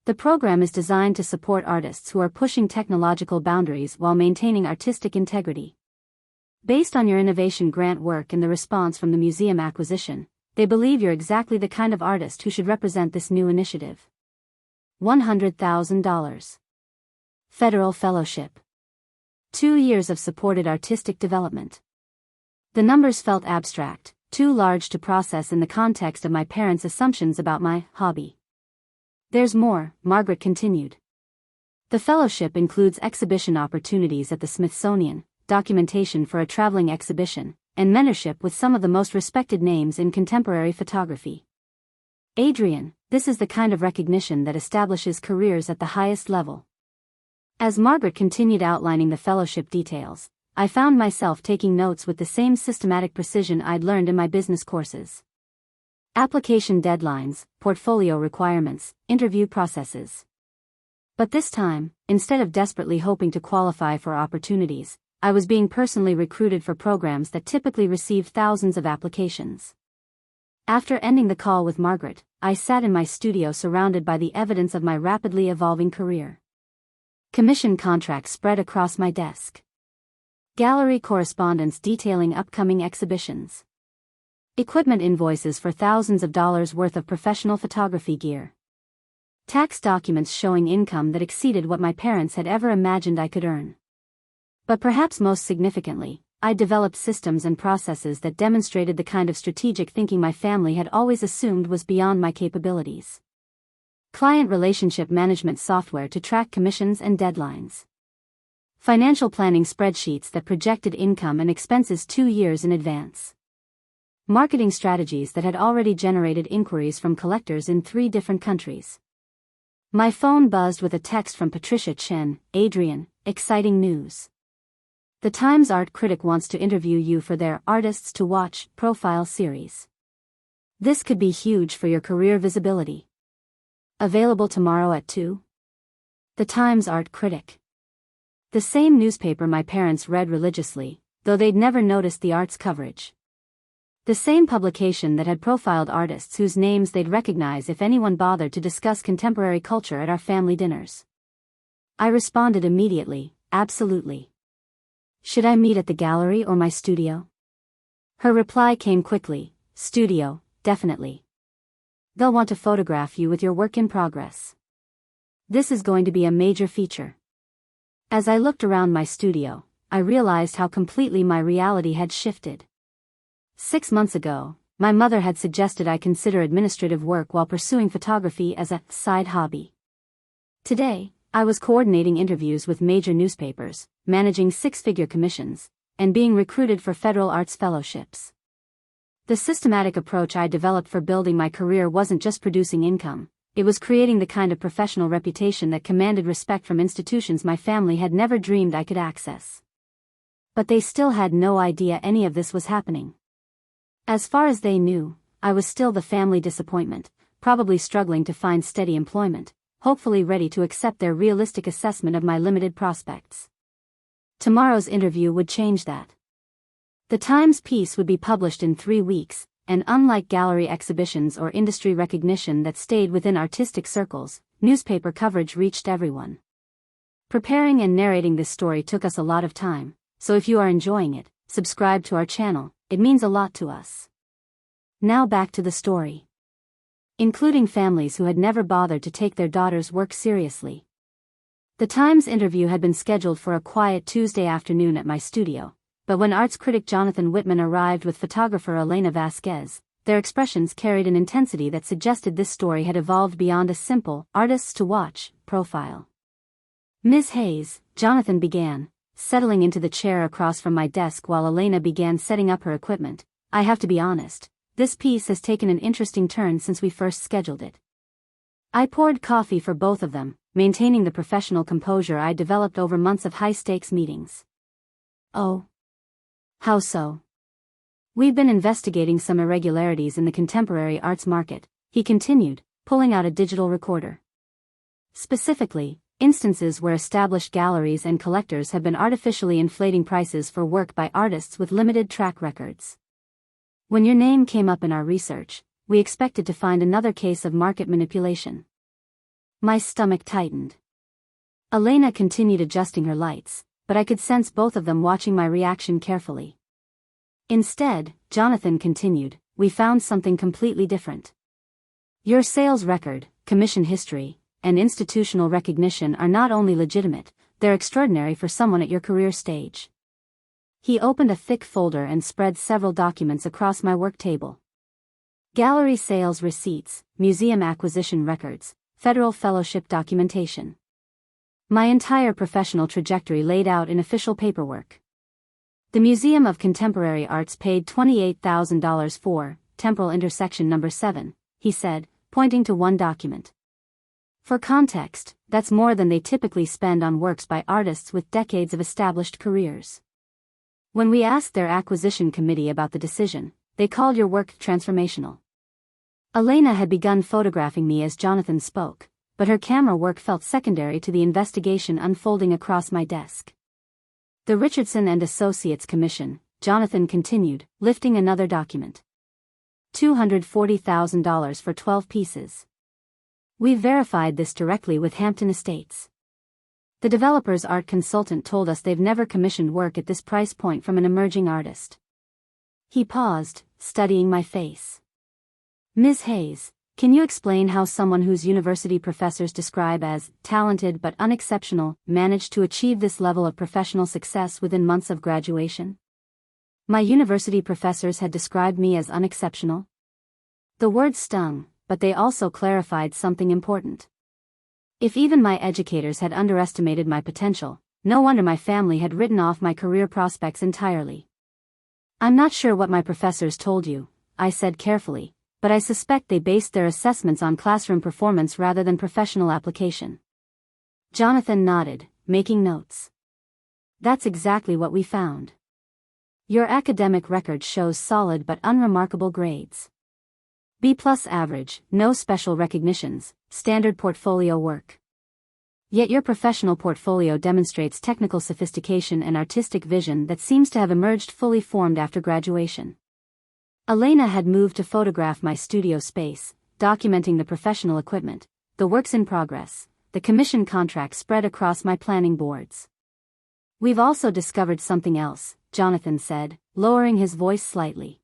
The program is designed to support artists who are pushing technological boundaries while maintaining artistic integrity. Based on your innovation grant work and the response from the museum acquisition, they believe you're exactly the kind of artist who should represent this new initiative. $100,000. Federal fellowship. 2 years of supported artistic development. The numbers felt abstract, too large to process in the context of my parents' assumptions about my hobby. There's more, Margaret continued. The fellowship includes exhibition opportunities at the Smithsonian, documentation for a traveling exhibition, and mentorship with some of the most respected names in contemporary photography. Adrienne, this is the kind of recognition that establishes careers at the highest level. As Margaret continued outlining the fellowship details, I found myself taking notes with the same systematic precision I'd learned in my business courses. Application deadlines, portfolio requirements, interview processes. But this time, instead of desperately hoping to qualify for opportunities, I was being personally recruited for programs that typically receive thousands of applications. After ending the call with Margaret, I sat in my studio surrounded by the evidence of my rapidly evolving career. Commission contracts spread across my desk. Gallery correspondence detailing upcoming exhibitions. Equipment invoices for thousands of dollars worth of professional photography gear. Tax documents showing income that exceeded what my parents had ever imagined I could earn. But perhaps most significantly, I developed systems and processes that demonstrated the kind of strategic thinking my family had always assumed was beyond my capabilities. Client relationship management software to track commissions and deadlines. Financial planning spreadsheets that projected income and expenses 2 years in advance. Marketing strategies that had already generated inquiries from collectors in 3 different countries. My phone buzzed with a text from Patricia Chen. Adrienne, exciting news. The Times art critic wants to interview you for their Artists to Watch profile series. This could be huge for your career visibility. Available tomorrow at 2. The Times art critic. The same newspaper my parents read religiously, though they'd never noticed the arts coverage. The same publication that had profiled artists whose names they'd recognize if anyone bothered to discuss contemporary culture at our family dinners. I responded immediately, absolutely. Should I meet at the gallery or my studio? Her reply came quickly, studio, definitely. They'll want to photograph you with your work in progress. This is going to be a major feature. As I looked around my studio, I realized how completely my reality had shifted. 6 months ago, my mother had suggested I consider administrative work while pursuing photography as a side hobby. Today, I was coordinating interviews with major newspapers, managing 6-figure commissions, and being recruited for federal arts fellowships. The systematic approach I developed for building my career wasn't just producing income, it was creating the kind of professional reputation that commanded respect from institutions my family had never dreamed I could access. But they still had no idea any of this was happening. As far as they knew, I was still the family disappointment, probably struggling to find steady employment, hopefully ready to accept their realistic assessment of my limited prospects. Tomorrow's interview would change that. The Times piece would be published in 3 weeks, and unlike gallery exhibitions or industry recognition that stayed within artistic circles, newspaper coverage reached everyone. Preparing and narrating this story took us a lot of time, so if you are enjoying it, subscribe to our channel, it means a lot to us. Now back to the story. Including families who had never bothered to take their daughter's work seriously. The Times interview had been scheduled for a quiet Tuesday afternoon at my studio, but when arts critic Jonathan Whitman arrived with photographer Elena Vasquez, their expressions carried an intensity that suggested this story had evolved beyond a simple, artists to watch, profile. Ms. Hayes, Jonathan began, settling into the chair across from my desk while Elena began setting up her equipment. I have to be honest, this piece has taken an interesting turn since we first scheduled it. I poured coffee for both of them, maintaining the professional composure I developed over months of high-stakes meetings. Oh. How so? We've been investigating some irregularities in the contemporary arts market, he continued, pulling out a digital recorder. Specifically, instances where established galleries and collectors have been artificially inflating prices for work by artists with limited track records. When your name came up in our research, we expected to find another case of market manipulation. My stomach tightened. Elena continued adjusting her lights, but I could sense both of them watching my reaction carefully. Instead, Jonathan continued, we found something completely different. Your sales record, commission history, and institutional recognition are not only legitimate, they're extraordinary for someone at your career stage. He opened a thick folder and spread several documents across my work table. Gallery sales receipts, museum acquisition records, federal fellowship documentation. My entire professional trajectory laid out in official paperwork. The Museum of Contemporary Arts paid $28,000 for temporal intersection number 7, he said, pointing to one document. For context, that's more than they typically spend on works by artists with decades of established careers. When we asked their acquisition committee about the decision, they called your work transformational. Elena had begun photographing me as Jonathan spoke, but her camera work felt secondary to the investigation unfolding across my desk. The Richardson and Associates Commission, Jonathan continued, lifting another document. $240,000 for 12 pieces. We verified this directly with Hampton Estates. The developer's art consultant told us they've never commissioned work at this price point from an emerging artist. He paused, studying my face. Ms. Hayes, can you explain how someone whose university professors describe as talented but unexceptional managed to achieve this level of professional success within months of graduation? My university professors had described me as unexceptional. The words stung, but they also clarified something important. If even my educators had underestimated my potential, no wonder my family had written off my career prospects entirely. I'm not sure what my professors told you, I said carefully, but I suspect they based their assessments on classroom performance rather than professional application. Jonathan nodded, making notes. That's exactly what we found. Your academic record shows solid but unremarkable grades. B+ average, no special recognitions, standard portfolio work. Yet your professional portfolio demonstrates technical sophistication and artistic vision that seems to have emerged fully formed after graduation. Elena had moved to photograph my studio space, documenting the professional equipment, the works in progress, the commission contract spread across my planning boards. We've also discovered something else, Jonathan said, lowering his voice slightly.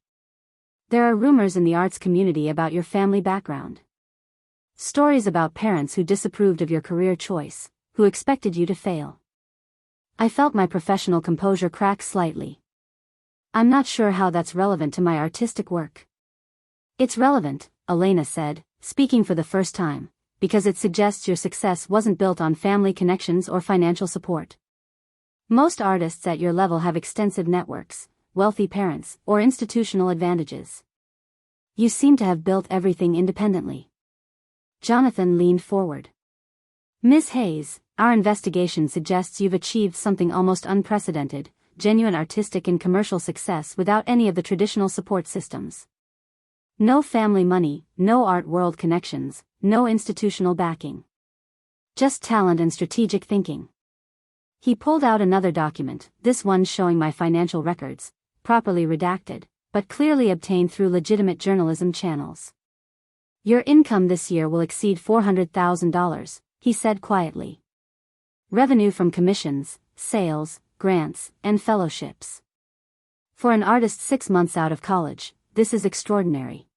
There are rumors in the arts community about your family background. Stories about parents who disapproved of your career choice, who expected you to fail. I felt my professional composure crack slightly. I'm not sure how that's relevant to my artistic work. It's relevant, Elena said, speaking for the first time, because it suggests your success wasn't built on family connections or financial support. Most artists at your level have extensive networks, wealthy parents, or institutional advantages. You seem to have built everything independently. Jonathan leaned forward. Ms. Hayes, our investigation suggests you've achieved something almost unprecedented, genuine artistic and commercial success without any of the traditional support systems. No family money, no art world connections, no institutional backing. Just talent and strategic thinking. He pulled out another document, this one showing my financial records, properly redacted, but clearly obtained through legitimate journalism channels. Your income this year will exceed $400,000, he said quietly. Revenue from commissions, sales, grants, and fellowships. For an artist 6 months out of college, this is extraordinary.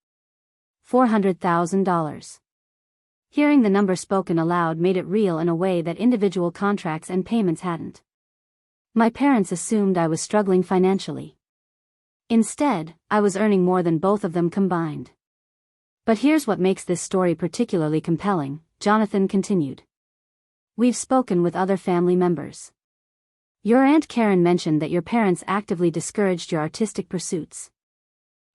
$400,000. Hearing the number spoken aloud made it real in a way that individual contracts and payments hadn't. My parents assumed I was struggling financially. Instead, I was earning more than both of them combined. But here's what makes this story particularly compelling, Jonathan continued. We've spoken with other family members. Your Aunt Karen mentioned that your parents actively discouraged your artistic pursuits.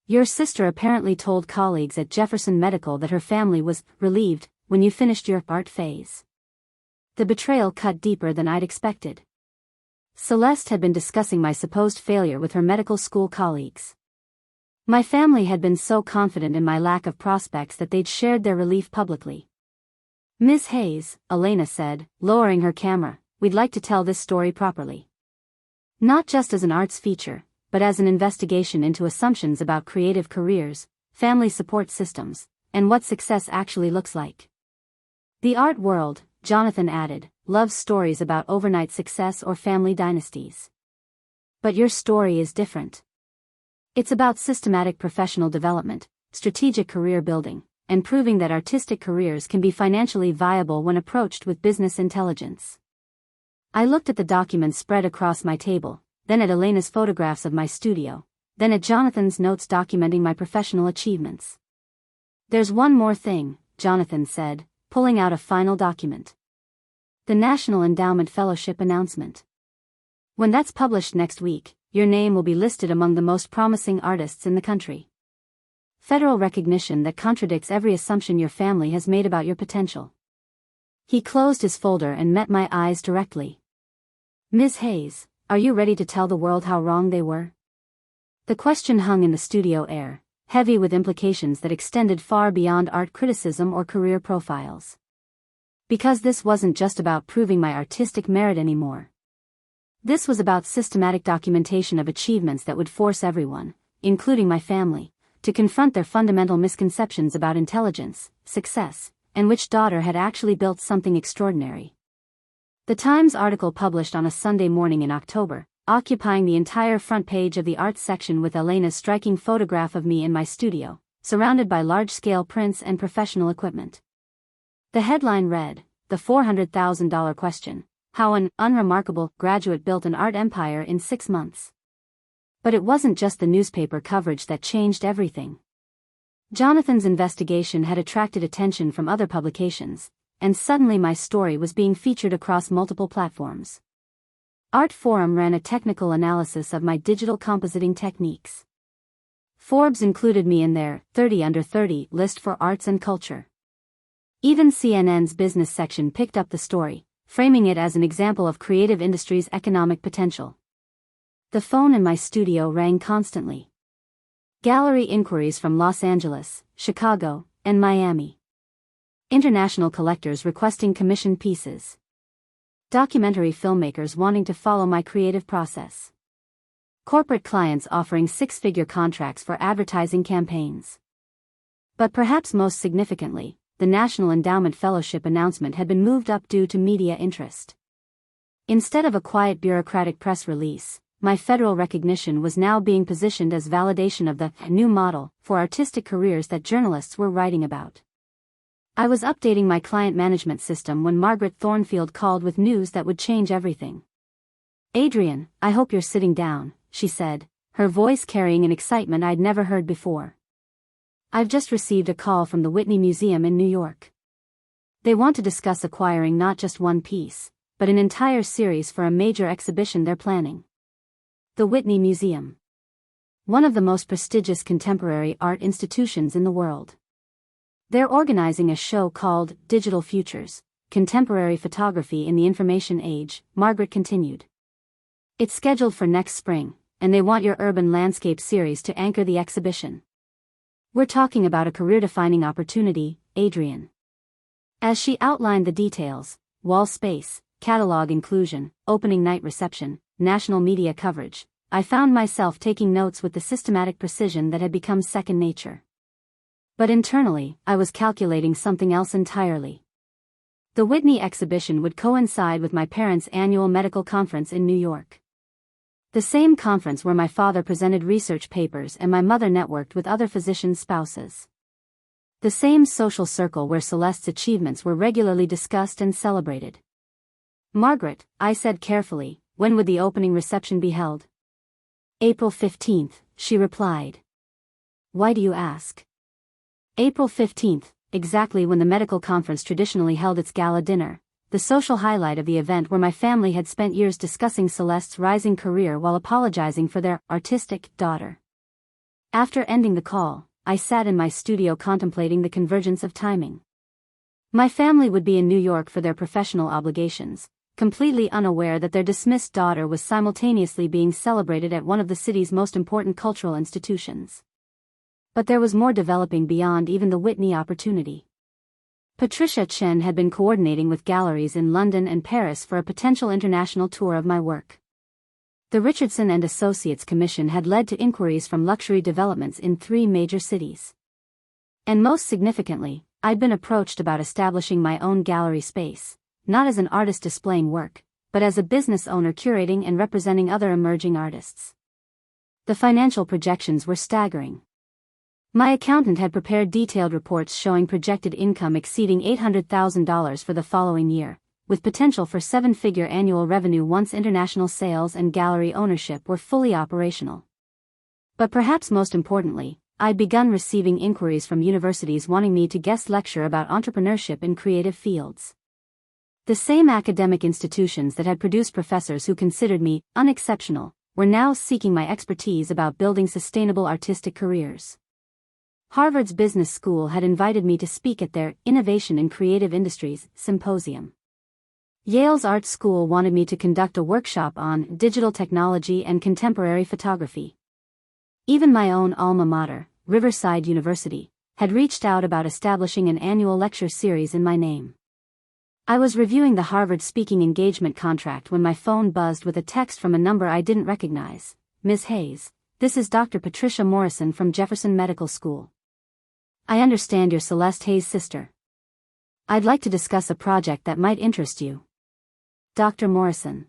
Your sister apparently told colleagues at Jefferson Medical that her family was relieved when you finished your art phase. The betrayal cut deeper than I'd expected. Celeste had been discussing my supposed failure with her medical school colleagues. My family had been so confident in my lack of prospects that they'd shared their relief publicly. Ms. Hayes, Elena said, lowering her camera, we'd like to tell this story properly. Not just as an arts feature, but as an investigation into assumptions about creative careers, family support systems, and what success actually looks like. The art world, Jonathan added, loves stories about overnight success or family dynasties. But your story is different. It's about systematic professional development, strategic career building, and proving that artistic careers can be financially viable when approached with business intelligence. I looked at the documents spread across my table, then at Elena's photographs of my studio, then at Jonathan's notes documenting my professional achievements. There's one more thing, Jonathan said, pulling out a final document. The National Endowment Fellowship announcement. When that's published next week, your name will be listed among the most promising artists in the country. Federal recognition that contradicts every assumption your family has made about your potential. He closed his folder and met my eyes directly. Ms. Hayes, are you ready to tell the world how wrong they were? The question hung in the studio air, heavy with implications that extended far beyond art criticism or career profiles. Because this wasn't just about proving my artistic merit anymore. This was about systematic documentation of achievements that would force everyone, including my family, to confront their fundamental misconceptions about intelligence, success, and which daughter had actually built something extraordinary. The Times article published on a Sunday morning in October, occupying the entire front page of the arts section with Elena's striking photograph of me in my studio, surrounded by large-scale prints and professional equipment. The headline read, The $400,000 Question, How an Unremarkable Graduate Built an Art Empire in 6 Months. But it wasn't just the newspaper coverage that changed everything. Jonathan's investigation had attracted attention from other publications, and suddenly my story was being featured across multiple platforms. Art Forum ran a technical analysis of my digital compositing techniques. Forbes included me in their 30 Under 30 list for arts and culture. Even CNN's business section picked up the story, framing it as an example of creative industry's economic potential. The phone in my studio rang constantly. Gallery inquiries from Los Angeles, Chicago, and Miami. International collectors requesting commissioned pieces. Documentary filmmakers wanting to follow my creative process. Corporate clients offering 6-figure contracts for advertising campaigns. But perhaps most significantly, the National Endowment Fellowship announcement had been moved up due to media interest. Instead of a quiet bureaucratic press release, my federal recognition was now being positioned as validation of the new model for artistic careers that journalists were writing about. I was updating my client management system when Margaret Thornfield called with news that would change everything. Adrienne, I hope you're sitting down, she said, her voice carrying an excitement I'd never heard before. I've just received a call from the Whitney Museum in New York. They want to discuss acquiring not just one piece, but an entire series for a major exhibition they're planning. The Whitney Museum. One of the most prestigious contemporary art institutions in the world. They're organizing a show called Digital Futures, Contemporary Photography in the Information Age, Margaret continued. It's scheduled for next spring, and they want your urban landscape series to anchor the exhibition. We're talking about a career-defining opportunity, Adrienne. As she outlined the details, wall space, catalog inclusion, opening night reception, national media coverage, I found myself taking notes with the systematic precision that had become second nature. But internally, I was calculating something else entirely. The Whitney exhibition would coincide with my parents' annual medical conference in New York. The same conference where my father presented research papers and my mother networked with other physicians' spouses. The same social circle where Celeste's achievements were regularly discussed and celebrated. "Margaret," I said carefully, "when would the opening reception be held?" "April 15th, she replied. "Why do you ask?" "April 15th, exactly when the medical conference traditionally held its gala dinner, the social highlight of the event where my family had spent years discussing Celeste's rising career while apologizing for their artistic daughter." After ending the call, I sat in my studio contemplating the convergence of timing. My family would be in New York for their professional obligations, completely unaware that their dismissed daughter was simultaneously being celebrated at one of the city's most important cultural institutions. But there was more developing beyond even the Whitney opportunity. Patricia Chen had been coordinating with galleries in London and Paris for a potential international tour of my work. The Richardson and Associates Commission had led to inquiries from luxury developments in 3 major cities. And most significantly, I'd been approached about establishing my own gallery space, not as an artist displaying work, but as a business owner curating and representing other emerging artists. The financial projections were staggering. My accountant had prepared detailed reports showing projected income exceeding $800,000 for the following year, with potential for 7-figure annual revenue once international sales and gallery ownership were fully operational. But perhaps most importantly, I'd begun receiving inquiries from universities wanting me to guest lecture about entrepreneurship in creative fields. The same academic institutions that had produced professors who considered me unexceptional were now seeking my expertise about building sustainable artistic careers. Harvard's Business School had invited me to speak at their Innovation in Creative Industries symposium. Yale's Art School wanted me to conduct a workshop on digital technology and contemporary photography. Even my own alma mater, Riverside University, had reached out about establishing an annual lecture series in my name. I was reviewing the Harvard speaking engagement contract when my phone buzzed with a text from a number I didn't recognize. "Ms. Hayes, this is Dr. Patricia Morrison from Jefferson Medical School. I understand you're Celeste Hayes' sister. I'd like to discuss a project that might interest you." Dr. Morrison.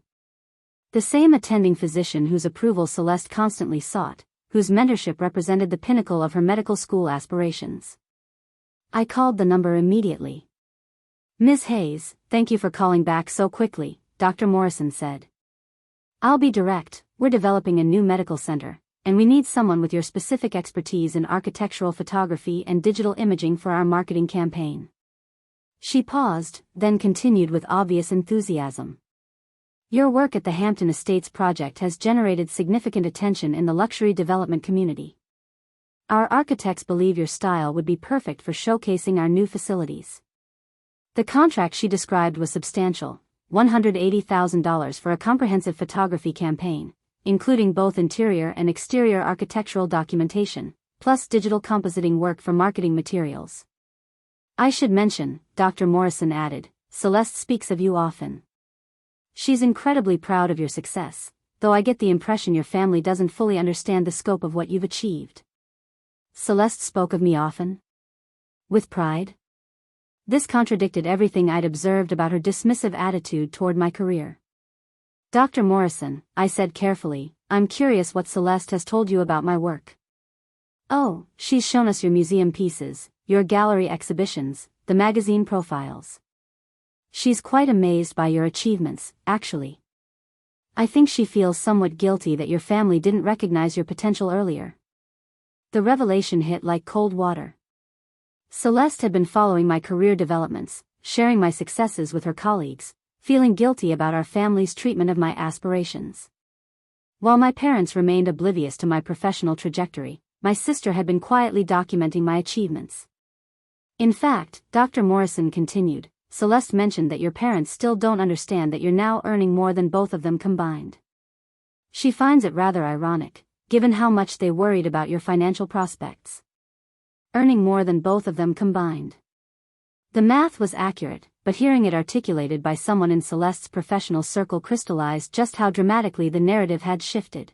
The same attending physician whose approval Celeste constantly sought, whose mentorship represented the pinnacle of her medical school aspirations. I called the number immediately. "Ms. Hayes, thank you for calling back so quickly," Dr. Morrison said. "I'll be direct, we're developing a new medical center, and we need someone with your specific expertise in architectural photography and digital imaging for our marketing campaign." She paused, then continued with obvious enthusiasm. "Your work at the Hampton Estates project has generated significant attention in the luxury development community. Our architects believe your style would be perfect for showcasing our new facilities." The contract she described was substantial, $180,000 for a comprehensive photography campaign, including both interior and exterior architectural documentation, plus digital compositing work for marketing materials. "I should mention," Dr. Morrison added, "Celeste speaks of you often. She's incredibly proud of your success, though I get the impression your family doesn't fully understand the scope of what you've achieved." Celeste spoke of me often? With pride? This contradicted everything I'd observed about her dismissive attitude toward my career. "Dr. Morrison," I said carefully, "I'm curious what Celeste has told you about my work." "Oh, she's shown us your museum pieces, your gallery exhibitions, the magazine profiles. She's quite amazed by your achievements, actually. I think she feels somewhat guilty that your family didn't recognize your potential earlier." The revelation hit like cold water. Celeste had been following my career developments, sharing my successes with her colleagues, feeling guilty about our family's treatment of my aspirations. While my parents remained oblivious to my professional trajectory, my sister had been quietly documenting my achievements. "In fact," Dr. Morrison continued, "Celeste mentioned that your parents still don't understand that you're now earning more than both of them combined." She finds it rather ironic, given how much they worried about your financial prospects. Earning more than both of them combined. The math was accurate, but hearing it articulated by someone in Celeste's professional circle crystallized just how dramatically the narrative had shifted.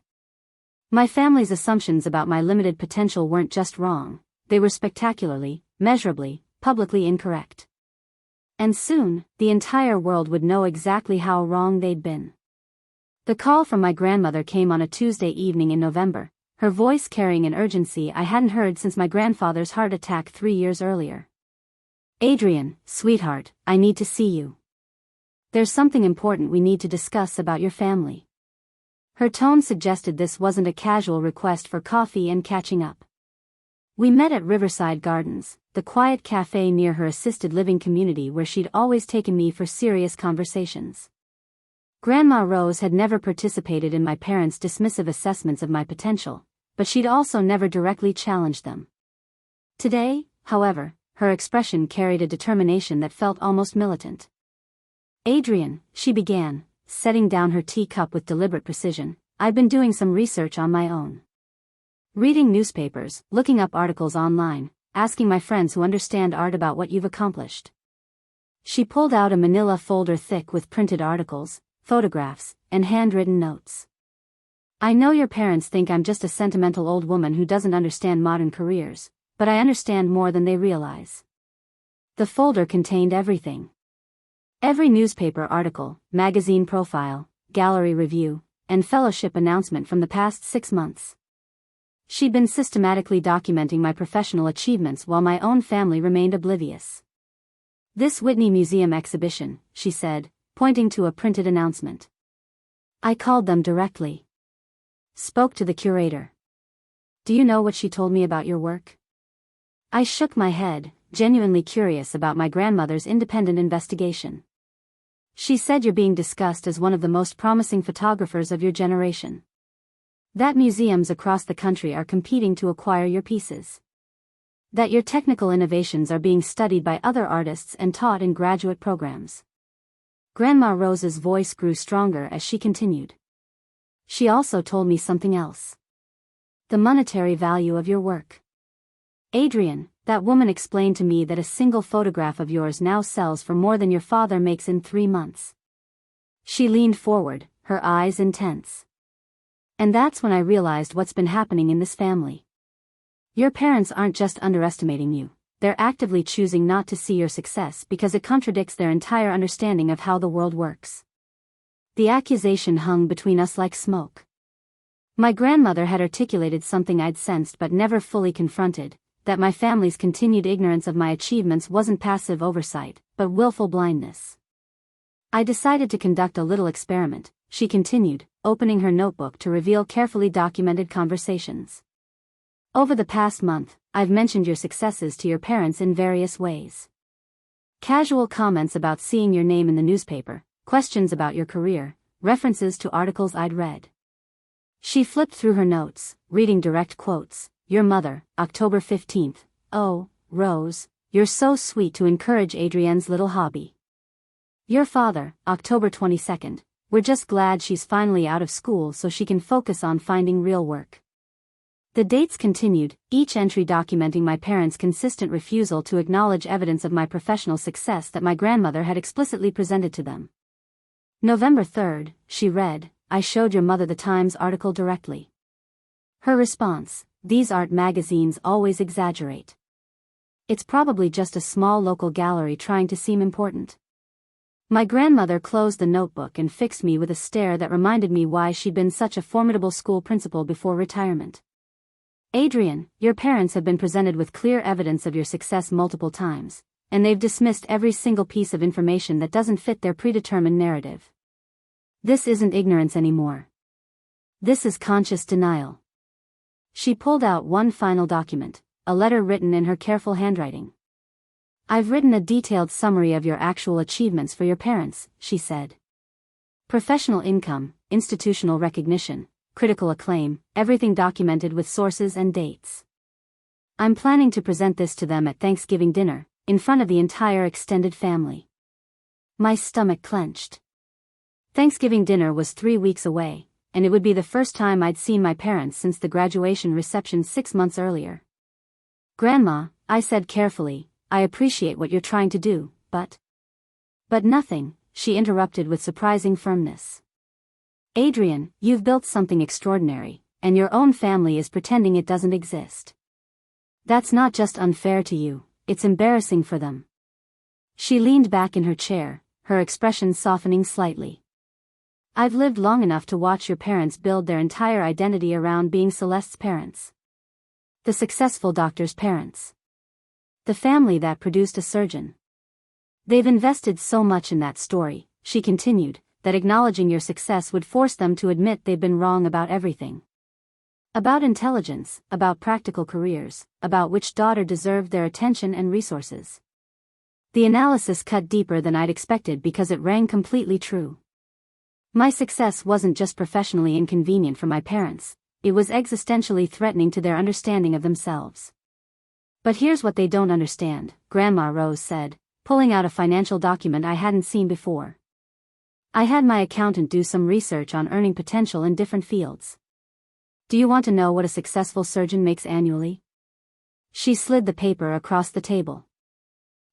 My family's assumptions about my limited potential weren't just wrong, they were spectacularly, measurably, publicly incorrect. And soon, the entire world would know exactly how wrong they'd been. The call from my grandmother came on a Tuesday evening in November, her voice carrying an urgency I hadn't heard since my grandfather's heart attack 3 years earlier. "Adrienne, sweetheart, I need to see you. There's something important we need to discuss about your family." Her tone suggested this wasn't a casual request for coffee and catching up. We met at Riverside Gardens, the quiet cafe near her assisted living community where she'd always taken me for serious conversations. Grandma Rose had never participated in my parents' dismissive assessments of my potential, but she'd also never directly challenged them. Today, however, her expression carried a determination that felt almost militant. "Adrienne," she began, setting down her teacup with deliberate precision, "I've been doing some research on my own. Reading newspapers, looking up articles online, asking my friends who understand art about what you've accomplished." She pulled out a manila folder thick with printed articles, photographs, and handwritten notes. "I know your parents think I'm just a sentimental old woman who doesn't understand modern careers, but I understand more than they realize." The folder contained everything. Every newspaper article, magazine profile, gallery review, and fellowship announcement from the past 6 months. She'd been systematically documenting my professional achievements while my own family remained oblivious. "This Whitney Museum exhibition," she said, pointing to a printed announcement. "I called them directly. Spoke to the curator. Do you know what she told me about your work?" I shook my head, genuinely curious about my grandmother's independent investigation. "She said you're being discussed as one of the most promising photographers of your generation. That museums across the country are competing to acquire your pieces. That your technical innovations are being studied by other artists and taught in graduate programs." Grandma Rose's voice grew stronger as she continued. "She also told me something else. The monetary value of your work. Adrienne, that woman explained to me that a single photograph of yours now sells for more than your father makes in 3 months." She leaned forward, her eyes intense. "And that's when I realized what's been happening in this family. Your parents aren't just underestimating you, they're actively choosing not to see your success because it contradicts their entire understanding of how the world works." The accusation hung between us like smoke. My grandmother had articulated something I'd sensed but never fully confronted, that my family's continued ignorance of my achievements wasn't passive oversight, but willful blindness. "I decided to conduct a little experiment," she continued, opening her notebook to reveal carefully documented conversations. "Over the past month, I've mentioned your successes to your parents in various ways. Casual comments about seeing your name in the newspaper, questions about your career, references to articles I'd read." She flipped through her notes, reading direct quotes. "Your mother, October 15th, oh, Rose, you're so sweet to encourage Adrienne's little hobby. Your father, October 22nd, we're just glad she's finally out of school so she can focus on finding real work." The dates continued, each entry documenting my parents' consistent refusal to acknowledge evidence of my professional success that my grandmother had explicitly presented to them. "November 3rd, she read, I showed your mother the Times article directly. Her response, these art magazines always exaggerate. It's probably just a small local gallery trying to seem important." My grandmother closed the notebook and fixed me with a stare that reminded me why she'd been such a formidable school principal before retirement. "Adrienne, your parents have been presented with clear evidence of your success multiple times, and they've dismissed every single piece of information that doesn't fit their predetermined narrative. This isn't ignorance anymore. This is conscious denial." She pulled out one final document, a letter written in her careful handwriting. "I've written a detailed summary of your actual achievements for your parents," she said. "Professional income, institutional recognition, critical acclaim, everything documented with sources and dates. I'm planning to present this to them at Thanksgiving dinner, in front of the entire extended family." My stomach clenched. Thanksgiving dinner was 3 weeks away, and it would be the first time I'd seen my parents since the graduation reception 6 months earlier. "Grandma," I said carefully, "I appreciate what you're trying to do, but..." "But nothing," she interrupted with surprising firmness. "Adrienne, you've built something extraordinary, and your own family is pretending it doesn't exist. That's not just unfair to you, it's embarrassing for them." She leaned back in her chair, her expression softening slightly. "I've lived long enough to watch your parents build their entire identity around being Celeste's parents. The successful doctor's parents. The family that produced a surgeon. They've invested so much in that story," she continued, "that acknowledging your success would force them to admit they've been wrong about everything. About intelligence, about practical careers, about which daughter deserved their attention and resources." The analysis cut deeper than I'd expected because it rang completely true. My success wasn't just professionally inconvenient for my parents, it was existentially threatening to their understanding of themselves. "But here's what they don't understand," Grandma Rose said, pulling out a financial document I hadn't seen before. "I had my accountant do some research on earning potential in different fields. Do you want to know what a successful surgeon makes annually?" She slid the paper across the table.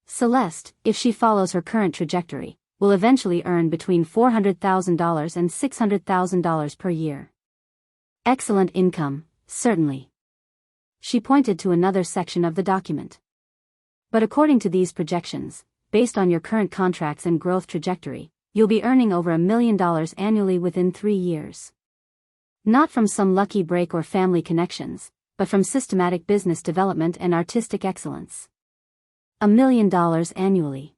"Celeste, if she follows her current trajectory, will eventually earn between $400,000 and $600,000 per year. Excellent income, certainly." She pointed to another section of the document. "But according to these projections, based on your current contracts and growth trajectory, you'll be earning over $1 million annually within 3 years. Not from some lucky break or family connections, but from systematic business development and artistic excellence. $1 million annually."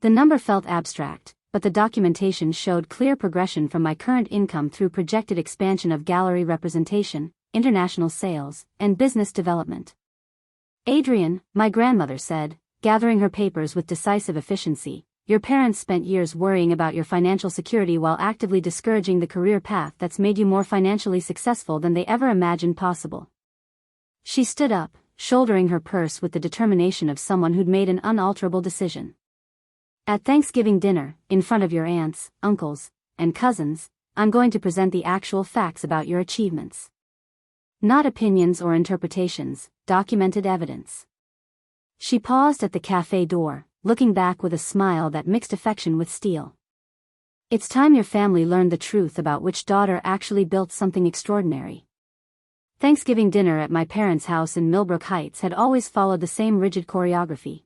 The number felt abstract, but the documentation showed clear progression from my current income through projected expansion of gallery representation, international sales, and business development. "Adrienne," my grandmother said, gathering her papers with decisive efficiency, "your parents spent years worrying about your financial security while actively discouraging the career path that's made you more financially successful than they ever imagined possible." She stood up, shouldering her purse with the determination of someone who'd made an unalterable decision. "At Thanksgiving dinner, in front of your aunts, uncles, and cousins, I'm going to present the actual facts about your achievements. Not opinions or interpretations, documented evidence." She paused at the cafe door, looking back with a smile that mixed affection with steel. "It's time your family learned the truth about which daughter actually built something extraordinary." Thanksgiving dinner at my parents' house in Millbrook Heights had always followed the same rigid choreography.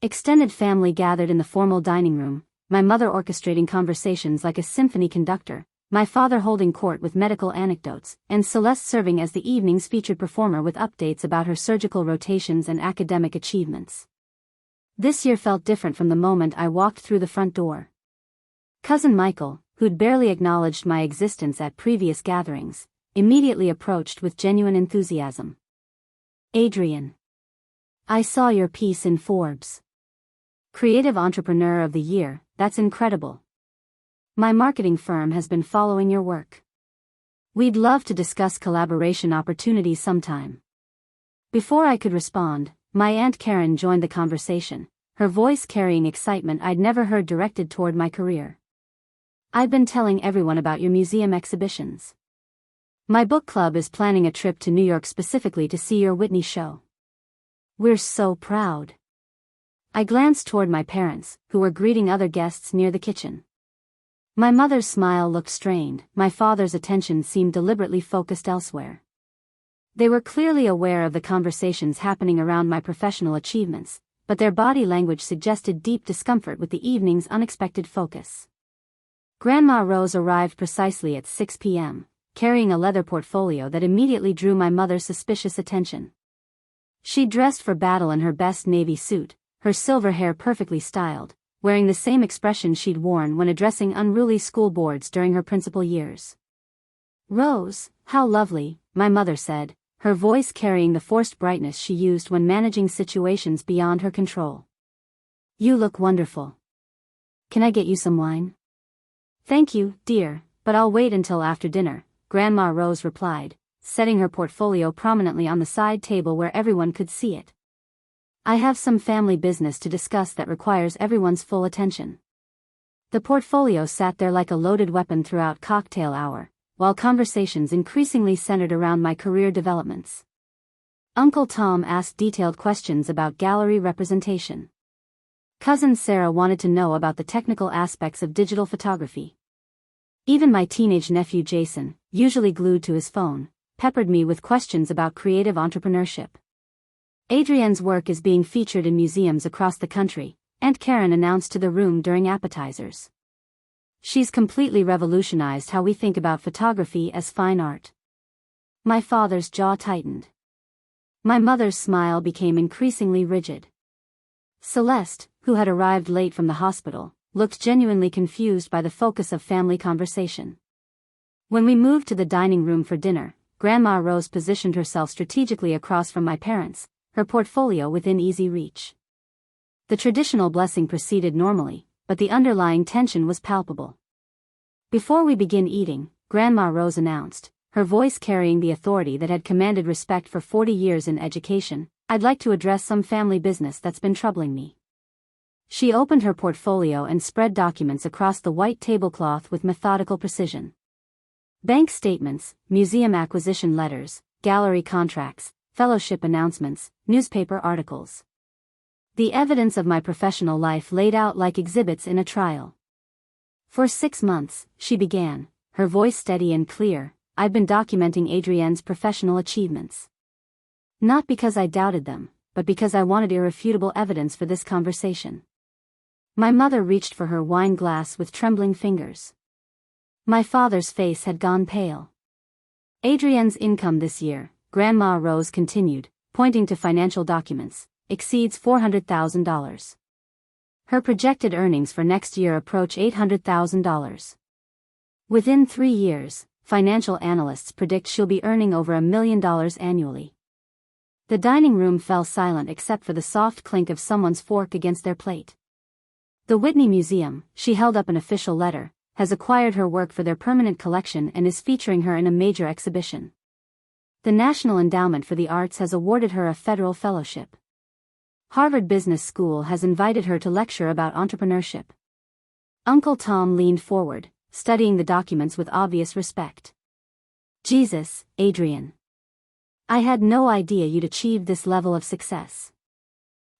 Extended family gathered in the formal dining room, my mother orchestrating conversations like a symphony conductor, my father holding court with medical anecdotes, and Celeste serving as the evening's featured performer with updates about her surgical rotations and academic achievements. This year felt different from the moment I walked through the front door. Cousin Michael, who'd barely acknowledged my existence at previous gatherings, immediately approached with genuine enthusiasm. "Adrienne, I saw your piece in Forbes. Creative Entrepreneur of the Year, that's incredible. My marketing firm has been following your work. We'd love to discuss collaboration opportunities sometime." Before I could respond, my Aunt Karen joined the conversation, her voice carrying excitement I'd never heard directed toward my career. "I've been telling everyone about your museum exhibitions. My book club is planning a trip to New York specifically to see your Whitney show. We're so proud." I glanced toward my parents, who were greeting other guests near the kitchen. My mother's smile looked strained, my father's attention seemed deliberately focused elsewhere. They were clearly aware of the conversations happening around my professional achievements, but their body language suggested deep discomfort with the evening's unexpected focus. Grandma Rose arrived precisely at 6 p.m., carrying a leather portfolio that immediately drew my mother's suspicious attention. She dressed for battle in her best navy suit, her silver hair perfectly styled, wearing the same expression she'd worn when addressing unruly school boards during her principal years. "Rose, how lovely," my mother said, her voice carrying the forced brightness she used when managing situations beyond her control. "You look wonderful. Can I get you some wine?" "Thank you, dear, but I'll wait until after dinner," Grandma Rose replied, setting her portfolio prominently on the side table where everyone could see it. "I have some family business to discuss that requires everyone's full attention." The portfolio sat there like a loaded weapon throughout cocktail hour, while conversations increasingly centered around my career developments. Uncle Tom asked detailed questions about gallery representation. Cousin Sarah wanted to know about the technical aspects of digital photography. Even my teenage nephew Jason, usually glued to his phone, peppered me with questions about creative entrepreneurship. Adrienne's work is being featured in museums across the country, Aunt Karen announced to the room during appetizers. She's completely revolutionized how we think about photography as fine art. My father's jaw tightened. My mother's smile became increasingly rigid. Celeste, who had arrived late from the hospital, looked genuinely confused by the focus of family conversation. When we moved to the dining room for dinner, Grandma Rose positioned herself strategically across from my parents, her portfolio within easy reach. The traditional blessing proceeded normally, but the underlying tension was palpable. Before we begin eating, Grandma Rose announced, her voice carrying the authority that had commanded respect for 40 years in education, "I'd like to address some family business that's been troubling me." She opened her portfolio and spread documents across the white tablecloth with methodical precision. Bank statements, museum acquisition letters, gallery contracts, fellowship announcements, newspaper articles. The evidence of my professional life laid out like exhibits in a trial. "For 6 months," she began, her voice steady and clear, "I've been documenting Adrienne's professional achievements. Not because I doubted them, but because I wanted irrefutable evidence for this conversation." My mother reached for her wine glass with trembling fingers. My father's face had gone pale. "Adrienne's income this year," Grandma Rose continued, pointing to financial documents, "exceeds $400,000. Her projected earnings for next year approach $800,000. Within 3 years, financial analysts predict she'll be earning over $1 million annually." The dining room fell silent except for the soft clink of someone's fork against their plate. "The Whitney Museum," she held up an official letter, "has acquired her work for their permanent collection and is featuring her in a major exhibition. The National Endowment for the Arts has awarded her a federal fellowship. Harvard Business School has invited her to lecture about entrepreneurship." Uncle Tom leaned forward, studying the documents with obvious respect. "Jesus, Adrienne. I had no idea you'd achieved this level of success."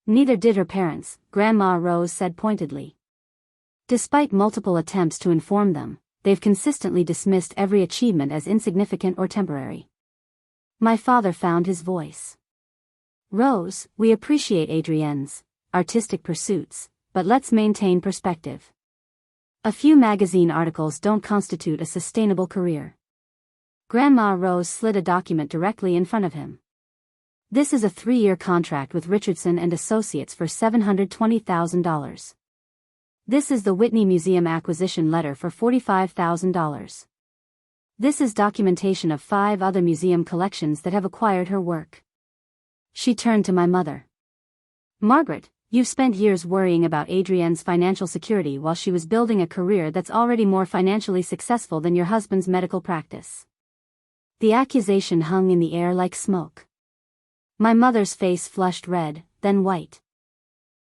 "Neither did her parents," Grandma Rose said pointedly. "Despite multiple attempts to inform them, they've consistently dismissed every achievement as insignificant or temporary." My father found his voice. "Rose, we appreciate Adrienne's artistic pursuits, but let's maintain perspective. A few magazine articles don't constitute a sustainable career." Grandma Rose slid a document directly in front of him. "This is a 3-year contract with Richardson and Associates for $720,000. This is the Whitney Museum acquisition letter for $45,000. This is documentation of 5 other museum collections that have acquired her work." She turned to my mother. "Margaret, you've spent years worrying about Adrienne's financial security while she was building a career that's already more financially successful than your husband's medical practice." The accusation hung in the air like smoke. My mother's face flushed red, then white.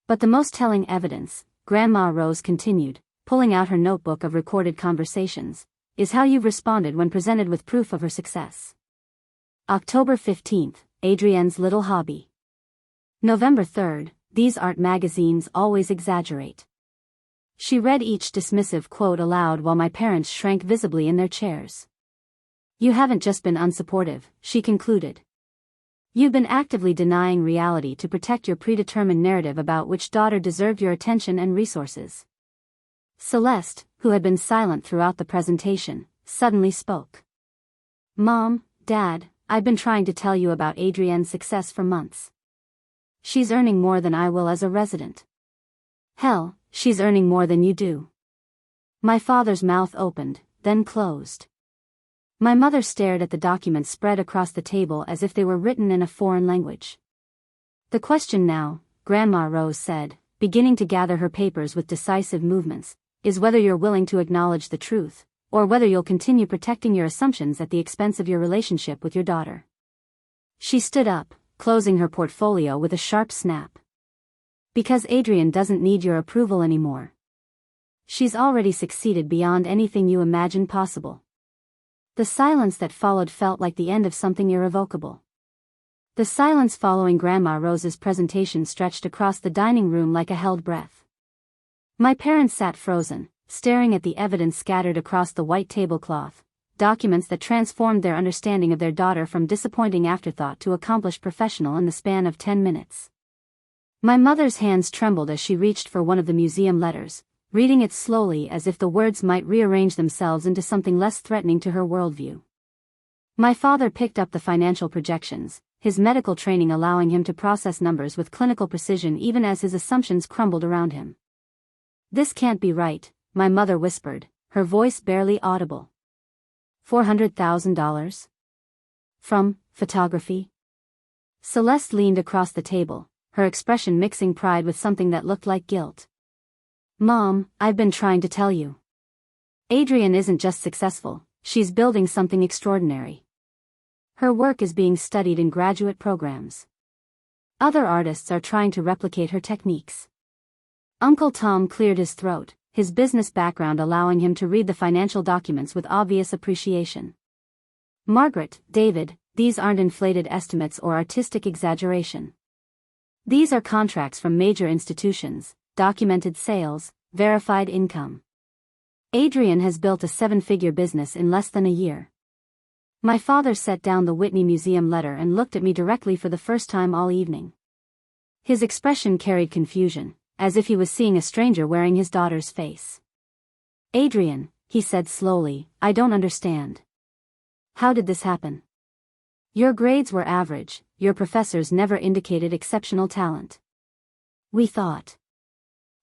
"But the most telling evidence," Grandma Rose continued, pulling out her notebook of recorded conversations, "is how you've responded when presented with proof of her success. October 15th, Adrienne's little hobby. November 3rd, these art magazines always exaggerate." She read each dismissive quote aloud while my parents shrank visibly in their chairs. "You haven't just been unsupportive," she concluded. "You've been actively denying reality to protect your predetermined narrative about which daughter deserved your attention and resources." Celeste, who had been silent throughout the presentation, suddenly spoke. "Mom, Dad, I've been trying to tell you about Adrienne's success for months. She's earning more than I will as a resident. Hell, she's earning more than you do." My father's mouth opened, then closed. My mother stared at the documents spread across the table as if they were written in a foreign language. "The question now," Grandma Rose said, beginning to gather her papers with decisive movements, "is whether you're willing to acknowledge the truth, or whether you'll continue protecting your assumptions at the expense of your relationship with your daughter." She stood up, closing her portfolio with a sharp snap. "Because Adrienne doesn't need your approval anymore. She's already succeeded beyond anything you imagined possible. The silence that followed felt like the end of something irrevocable. The silence following Grandma Rose's presentation stretched across the dining room like a held breath. My parents sat frozen, staring at the evidence scattered across the white tablecloth, documents that transformed their understanding of their daughter from disappointing afterthought to accomplished professional in the span of 10 minutes. My mother's hands trembled as she reached for one of the museum letters, reading it slowly as if the words might rearrange themselves into something less threatening to her worldview. My father picked up the financial projections, his medical training allowing him to process numbers with clinical precision even as his assumptions crumbled around him. "This can't be right," my mother whispered, her voice barely audible. $400,000? From photography? Celeste leaned across the table, her expression mixing pride with something that looked like guilt. "Mom, I've been trying to tell you. Adrienne isn't just successful, she's building something extraordinary. Her work is being studied in graduate programs. Other artists are trying to replicate her techniques." Uncle Tom cleared his throat, his business background allowing him to read the financial documents with obvious appreciation. "Margaret, David, these aren't inflated estimates or artistic exaggeration. These are contracts from major institutions, documented sales, verified income. Adrienne has built a 7-figure business in less than a year." My father set down the Whitney Museum letter and looked at me directly for the first time all evening. His expression carried confusion, as if he was seeing a stranger wearing his daughter's face. "Adrienne," he said slowly, "I don't understand. How did this happen? Your grades were average, your professors never indicated exceptional talent. We thought.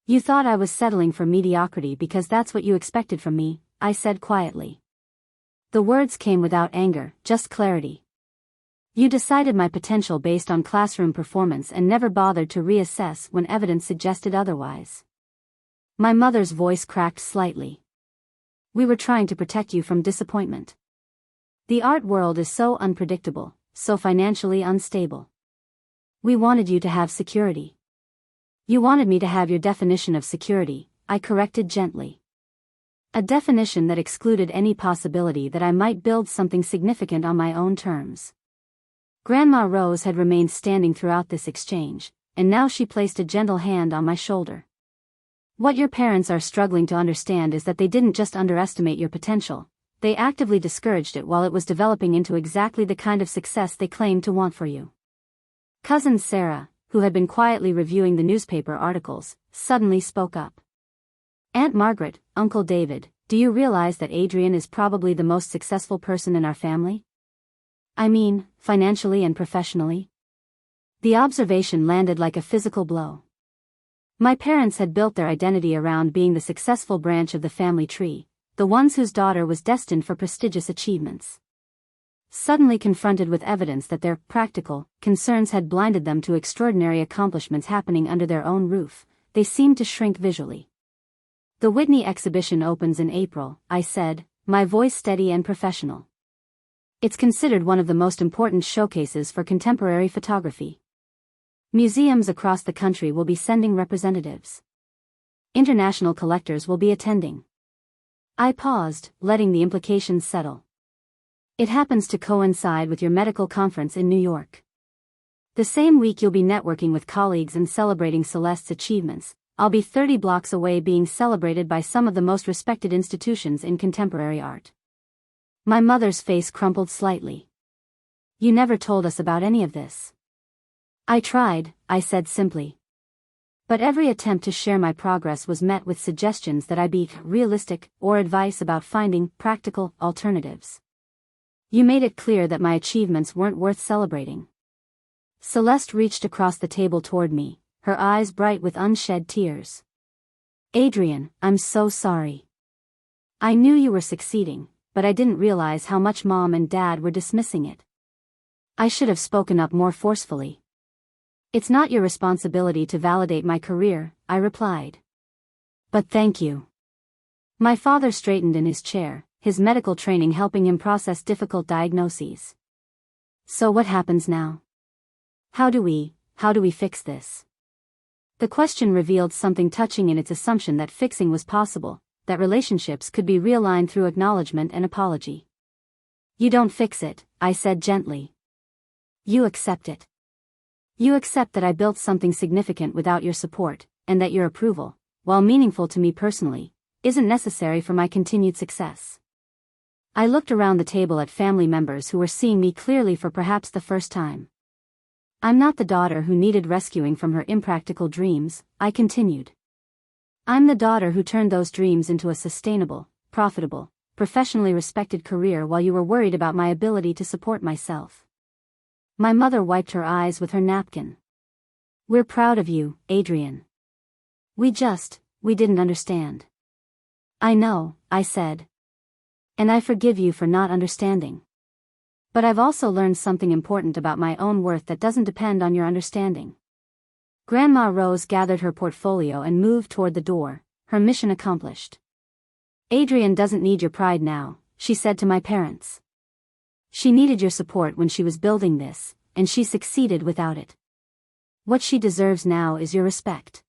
You thought I was settling for mediocrity because that's what you expected from me," I said quietly. The words came without anger, just clarity. "You decided my potential based on classroom performance and never bothered to reassess when evidence suggested otherwise." My mother's voice cracked slightly. "We were trying to protect you from disappointment. The art world is so unpredictable, so financially unstable. We wanted you to have security." "You wanted me to have your definition of security," I corrected gently. "A definition that excluded any possibility that I might build something significant on my own terms." Grandma Rose had remained standing throughout this exchange, and now she placed a gentle hand on my shoulder. "What your parents are struggling to understand is that they didn't just underestimate your potential, they actively discouraged it while it was developing into exactly the kind of success they claimed to want for you." Cousin Sarah, who had been quietly reviewing the newspaper articles, suddenly spoke up. "Aunt Margaret, Uncle David, do you realize that Adrienne is probably the most successful person in our family? I mean, financially and professionally?" The observation landed like a physical blow. My parents had built their identity around being the successful branch of the family tree, the ones whose daughter was destined for prestigious achievements. Suddenly confronted with evidence that their practical concerns had blinded them to extraordinary accomplishments happening under their own roof, they seemed to shrink visually. "The Whitney exhibition opens in April," I said, my voice steady and professional. "It's considered one of the most important showcases for contemporary photography. Museums across the country will be sending representatives. International collectors will be attending." I paused, letting the implications settle. "It happens to coincide with your medical conference in New York. The same week you'll be networking with colleagues and celebrating Celeste's achievements. I'll be 30 blocks away being celebrated by some of the most respected institutions in contemporary art." My mother's face crumpled slightly. "You never told us about any of this." "I tried," I said simply. "But every attempt to share my progress was met with suggestions that I be realistic or advice about finding practical alternatives. You made it clear that my achievements weren't worth celebrating." Celeste reached across the table toward me, her eyes bright with unshed tears. "Adrienne, I'm so sorry. I knew you were succeeding, but I didn't realize how much Mom and Dad were dismissing it. I should have spoken up more forcefully." "It's not your responsibility to validate my career," I replied. "But thank you." My father straightened in his chair, his medical training helping him process difficult diagnoses. "So what happens now? How do we fix this?" The question revealed something touching in its assumption that fixing was possible, that relationships could be realigned through acknowledgement and apology. You don't fix it, I said gently. You accept it. You accept that I built something significant without your support, and that your approval, while meaningful to me personally, isn't necessary for my continued success. I looked around the table at family members who were seeing me clearly for perhaps the first time. I'm not the daughter who needed rescuing from her impractical dreams, I continued. I'm the daughter who turned those dreams into a sustainable, profitable, professionally respected career while you were worried about my ability to support myself. My mother wiped her eyes with her napkin. We're proud of you, Adrienne. We didn't understand. I know, I said. And I forgive you for not understanding. But I've also learned something important about my own worth that doesn't depend on your understanding. Grandma Rose gathered her portfolio and moved toward the door, her mission accomplished. Adrienne doesn't need your pride now, she said to my parents. She needed your support when she was building this, and she succeeded without it. What she deserves now is your respect.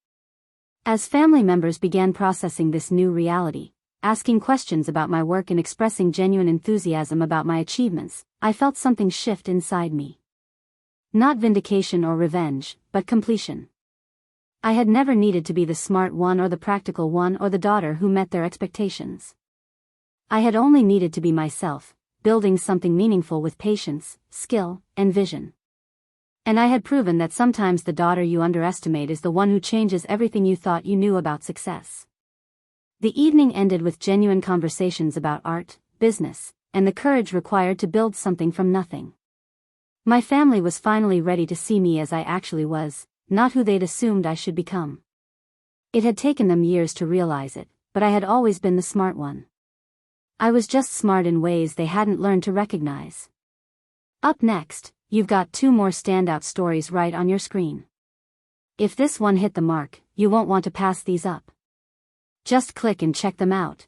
As family members began processing this new reality, asking questions about my work and expressing genuine enthusiasm about my achievements, I felt something shift inside me. Not vindication or revenge, but completion. I had never needed to be the smart one or the practical one or the daughter who met their expectations. I had only needed to be myself, building something meaningful with patience, skill, and vision. And I had proven that sometimes the daughter you underestimate is the one who changes everything you thought you knew about success. The evening ended with genuine conversations about art, business, and the courage required to build something from nothing. My family was finally ready to see me as I actually was, not who they'd assumed I should become. It had taken them years to realize it, but I had always been the smart one. I was just smart in ways they hadn't learned to recognize. Up next, you've got 2 more standout stories right on your screen. If this one hit the mark, you won't want to pass these up. Just click and check them out.